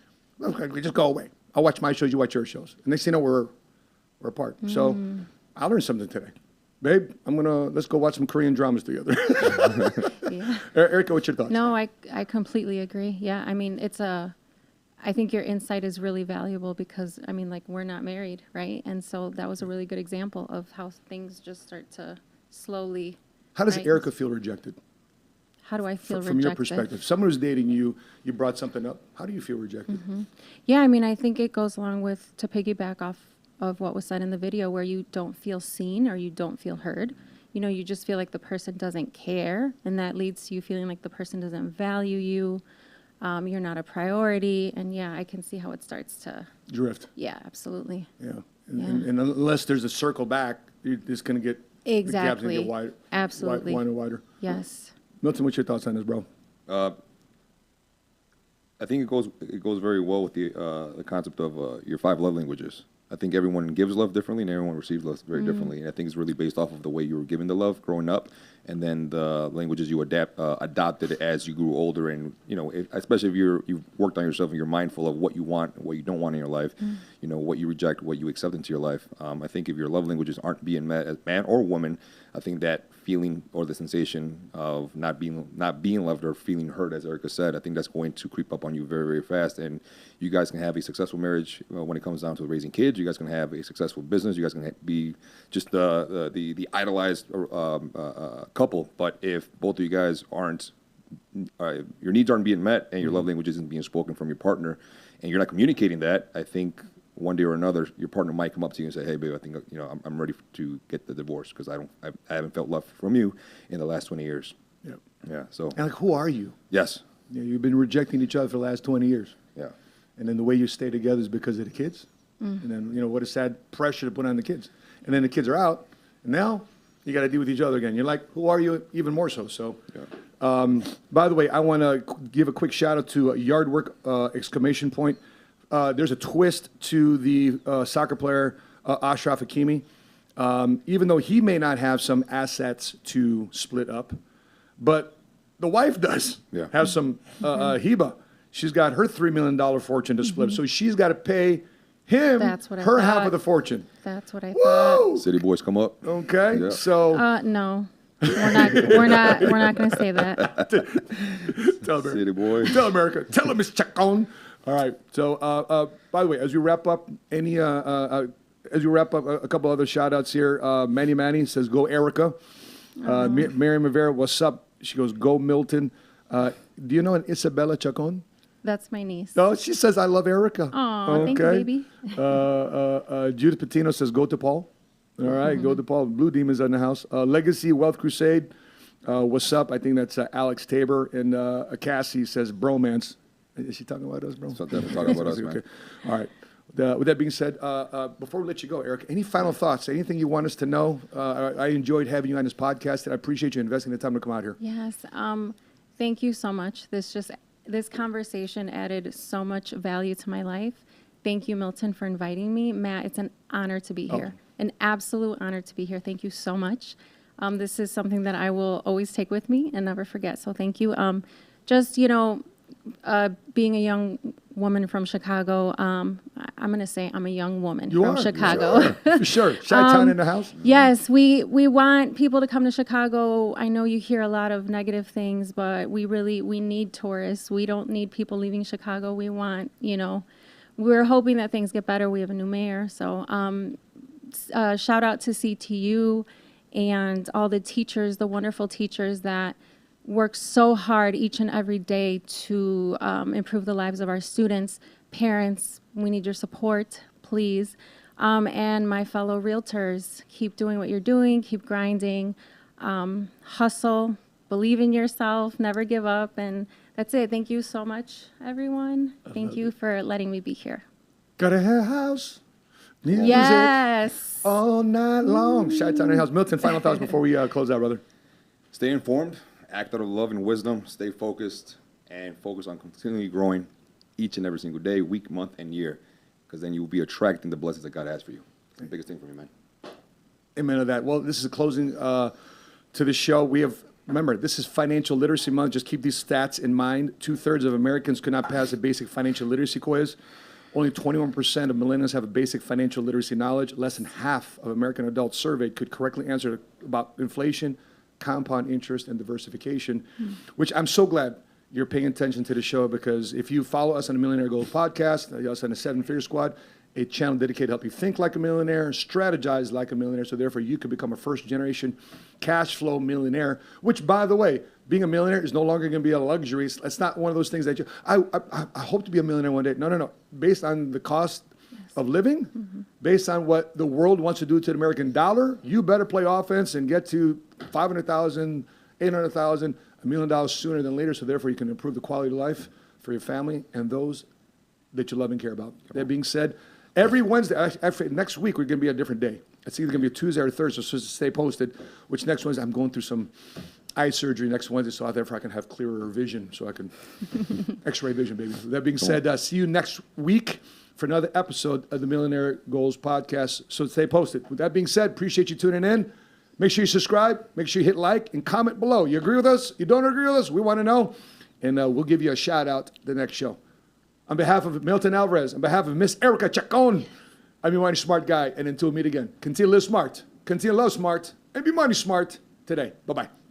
okay, just go away. I'll watch my shows, you watch your shows. And next thing you know, we're apart. So I learned something today. Babe, let's go watch some Korean dramas together. Yeah. Erika, what's your thoughts? No, I completely agree. Yeah, I mean, I think your insight is really valuable because, I mean, like, we're not married, right? And so that was a really good example of how things just start to slowly. How does right? Erika feel rejected? How do I feel From rejected? your perspective, someone who's dating you, you brought something up. How do you feel rejected? Yeah, I mean, I think it goes along with, to piggyback off of what was said in the video, where you don't feel seen or you don't feel heard. You know, you just feel like the person doesn't care, and that leads to you feeling like the person doesn't value you. You're not a priority, and yeah, I can see how it starts to Drift. Yeah, absolutely. Yeah. And unless there's a circle back, you're just going to get the gap's going to get wider. Absolutely. Wider and wider. Yes. Milton, what's your thoughts on this, bro? I think it goes very well with the concept of your 5 love languages. I think everyone gives love differently and everyone receives love very differently. And I think it's really based off of the way you were given the love growing up, and then the languages you adopted as you grew older. And, you know, especially if you've worked on yourself and you're mindful of what you want, what you don't want in your life, you know, what you reject, what you accept into your life. I think if your love languages aren't being met as man or woman, I think that feeling or the sensation of not being loved or feeling hurt, as Erika said, I think that's going to creep up on you very, very fast. And you guys can have a successful marriage when it comes down to raising kids. You guys can have a successful business. You guys can be just the idolized couple. But if both of you guys your needs aren't being met and your love language isn't being spoken from your partner, and you're not communicating that, I think one day or another, your partner might come up to you and say, "Hey, babe, I think I'm ready to get the divorce because I haven't felt love from you in the last 20 years." Yeah. So. And like, who are you? Yes. Yeah, you've been rejecting each other for the last 20 years. Yeah. And then the way you stay together is because of the kids. And then, what a sad pressure to put on the kids. And then the kids are out, and now you got to deal with each other again. You're like, who are you? Even more so. So, by the way, I want to give a quick shout out to Yard Work, exclamation point. There's a twist to the soccer player, Ashraf Hakimi. Even though he may not have some assets to split up, but the wife does have some Heba. She's got her $3 million fortune to split up. So she's got to pay him her half of the fortune. That's what I thought. City boys come up. Okay, Yeah. so No, we're not going to say that. tell America. City boys. Tell America. Tell them it's Chacon. All right. So, by the way, as you wrap up, a couple other shout outs here. Manny says, "Go Erika." Miriam Rivera, what's up? She goes, "Go Milton." Do you know an Isabella Chacon? That's my niece. No, she says, "I love Erika." Aw, thank you, baby. Judith Patino says, "Go to Paul." All right, go to Paul. Blue Demons in the house. Legacy Wealth Crusade, what's up? I think that's Alex Tabor. And Cassie says, "Bromance." Is she talking about us, bro? So definitely talking about us, man. Okay. All right. With that being said, before we let you go, Eric, any final thoughts? Anything you want us to know? I enjoyed having you on this podcast, and I appreciate you investing the time to come out here. Yes. Thank you so much. This conversation added so much value to my life. Thank you, Milton, for inviting me. Matt, it's an honor to be here. An absolute honor to be here. Thank you so much. This is something that I will always take with me and never forget. So thank you. Being a young woman from Chicago, I'm going to say I'm a young woman from Chicago. For sure. Chi-town in the house? Yes, we want people to come to Chicago. I know you hear a lot of negative things, but we need tourists. We don't need people leaving Chicago. We want, we're hoping that things get better. We have a new mayor. So shout out to CTU and all the teachers, the wonderful teachers that work so hard each and every day to improve the lives of our students. Parents, we need your support, please. And my fellow realtors, keep doing what you're doing, keep grinding, hustle, believe in yourself, never give up, and that's it. Thank you so much, everyone. Thank you for letting me be here. Got a house. Music Yes. all night long. Chi-town in the house. Milton, final thoughts before we close out, brother. Stay informed, act out of love and wisdom, stay focused, and focus on continually growing each and every single day, week, month, and year, because then you will be attracting the blessings that God has for you. That's the biggest thing for me, man. Amen to that. Well, this is a closing to the show. Remember, this is Financial Literacy Month. Just keep these stats in mind. 2/3 of Americans could not pass a basic financial literacy quiz. Only 21% of millennials have a basic financial literacy knowledge. Less than half of American adults surveyed could correctly answer about inflation, compound interest, and diversification, which I'm so glad you're paying attention to the show, because if you follow us on the Millionaire Goals podcast, us on the 7-Figure Squad, a channel dedicated to help you think like a millionaire, strategize like a millionaire, so therefore you can become a first-generation cash flow millionaire, which, by the way, being a millionaire is no longer going to be a luxury. It's not one of those things that I hope to be a millionaire one day. No. Based on the cost of living, based on what the world wants to do to the American dollar, you better play offense and get to $500,000, $800,000, $1 million sooner than later, so therefore you can improve the quality of life for your family and those that you love and care about. That being said, every Wednesday, actually next week, we're going to be a different day. It's either going to be a Tuesday or a Thursday, so stay posted, which next Wednesday, I'm going through some eye surgery next Wednesday, so therefore I can have clearer vision, so I can x-ray vision, baby. That being said, see you next week for another episode of the Millionaire Goals podcast, so stay posted. With that being said, appreciate you tuning in. Make sure you subscribe, make sure you hit like, and comment below. You agree with us? You don't agree with us? We want to know, and we'll give you a shout-out the next show. On behalf of Milton Alvarez, on behalf of Miss Erika Chacon, I'm your money smart guy, and until we meet again, continue to live smart, continue to love smart, and be money smart today. Bye-bye.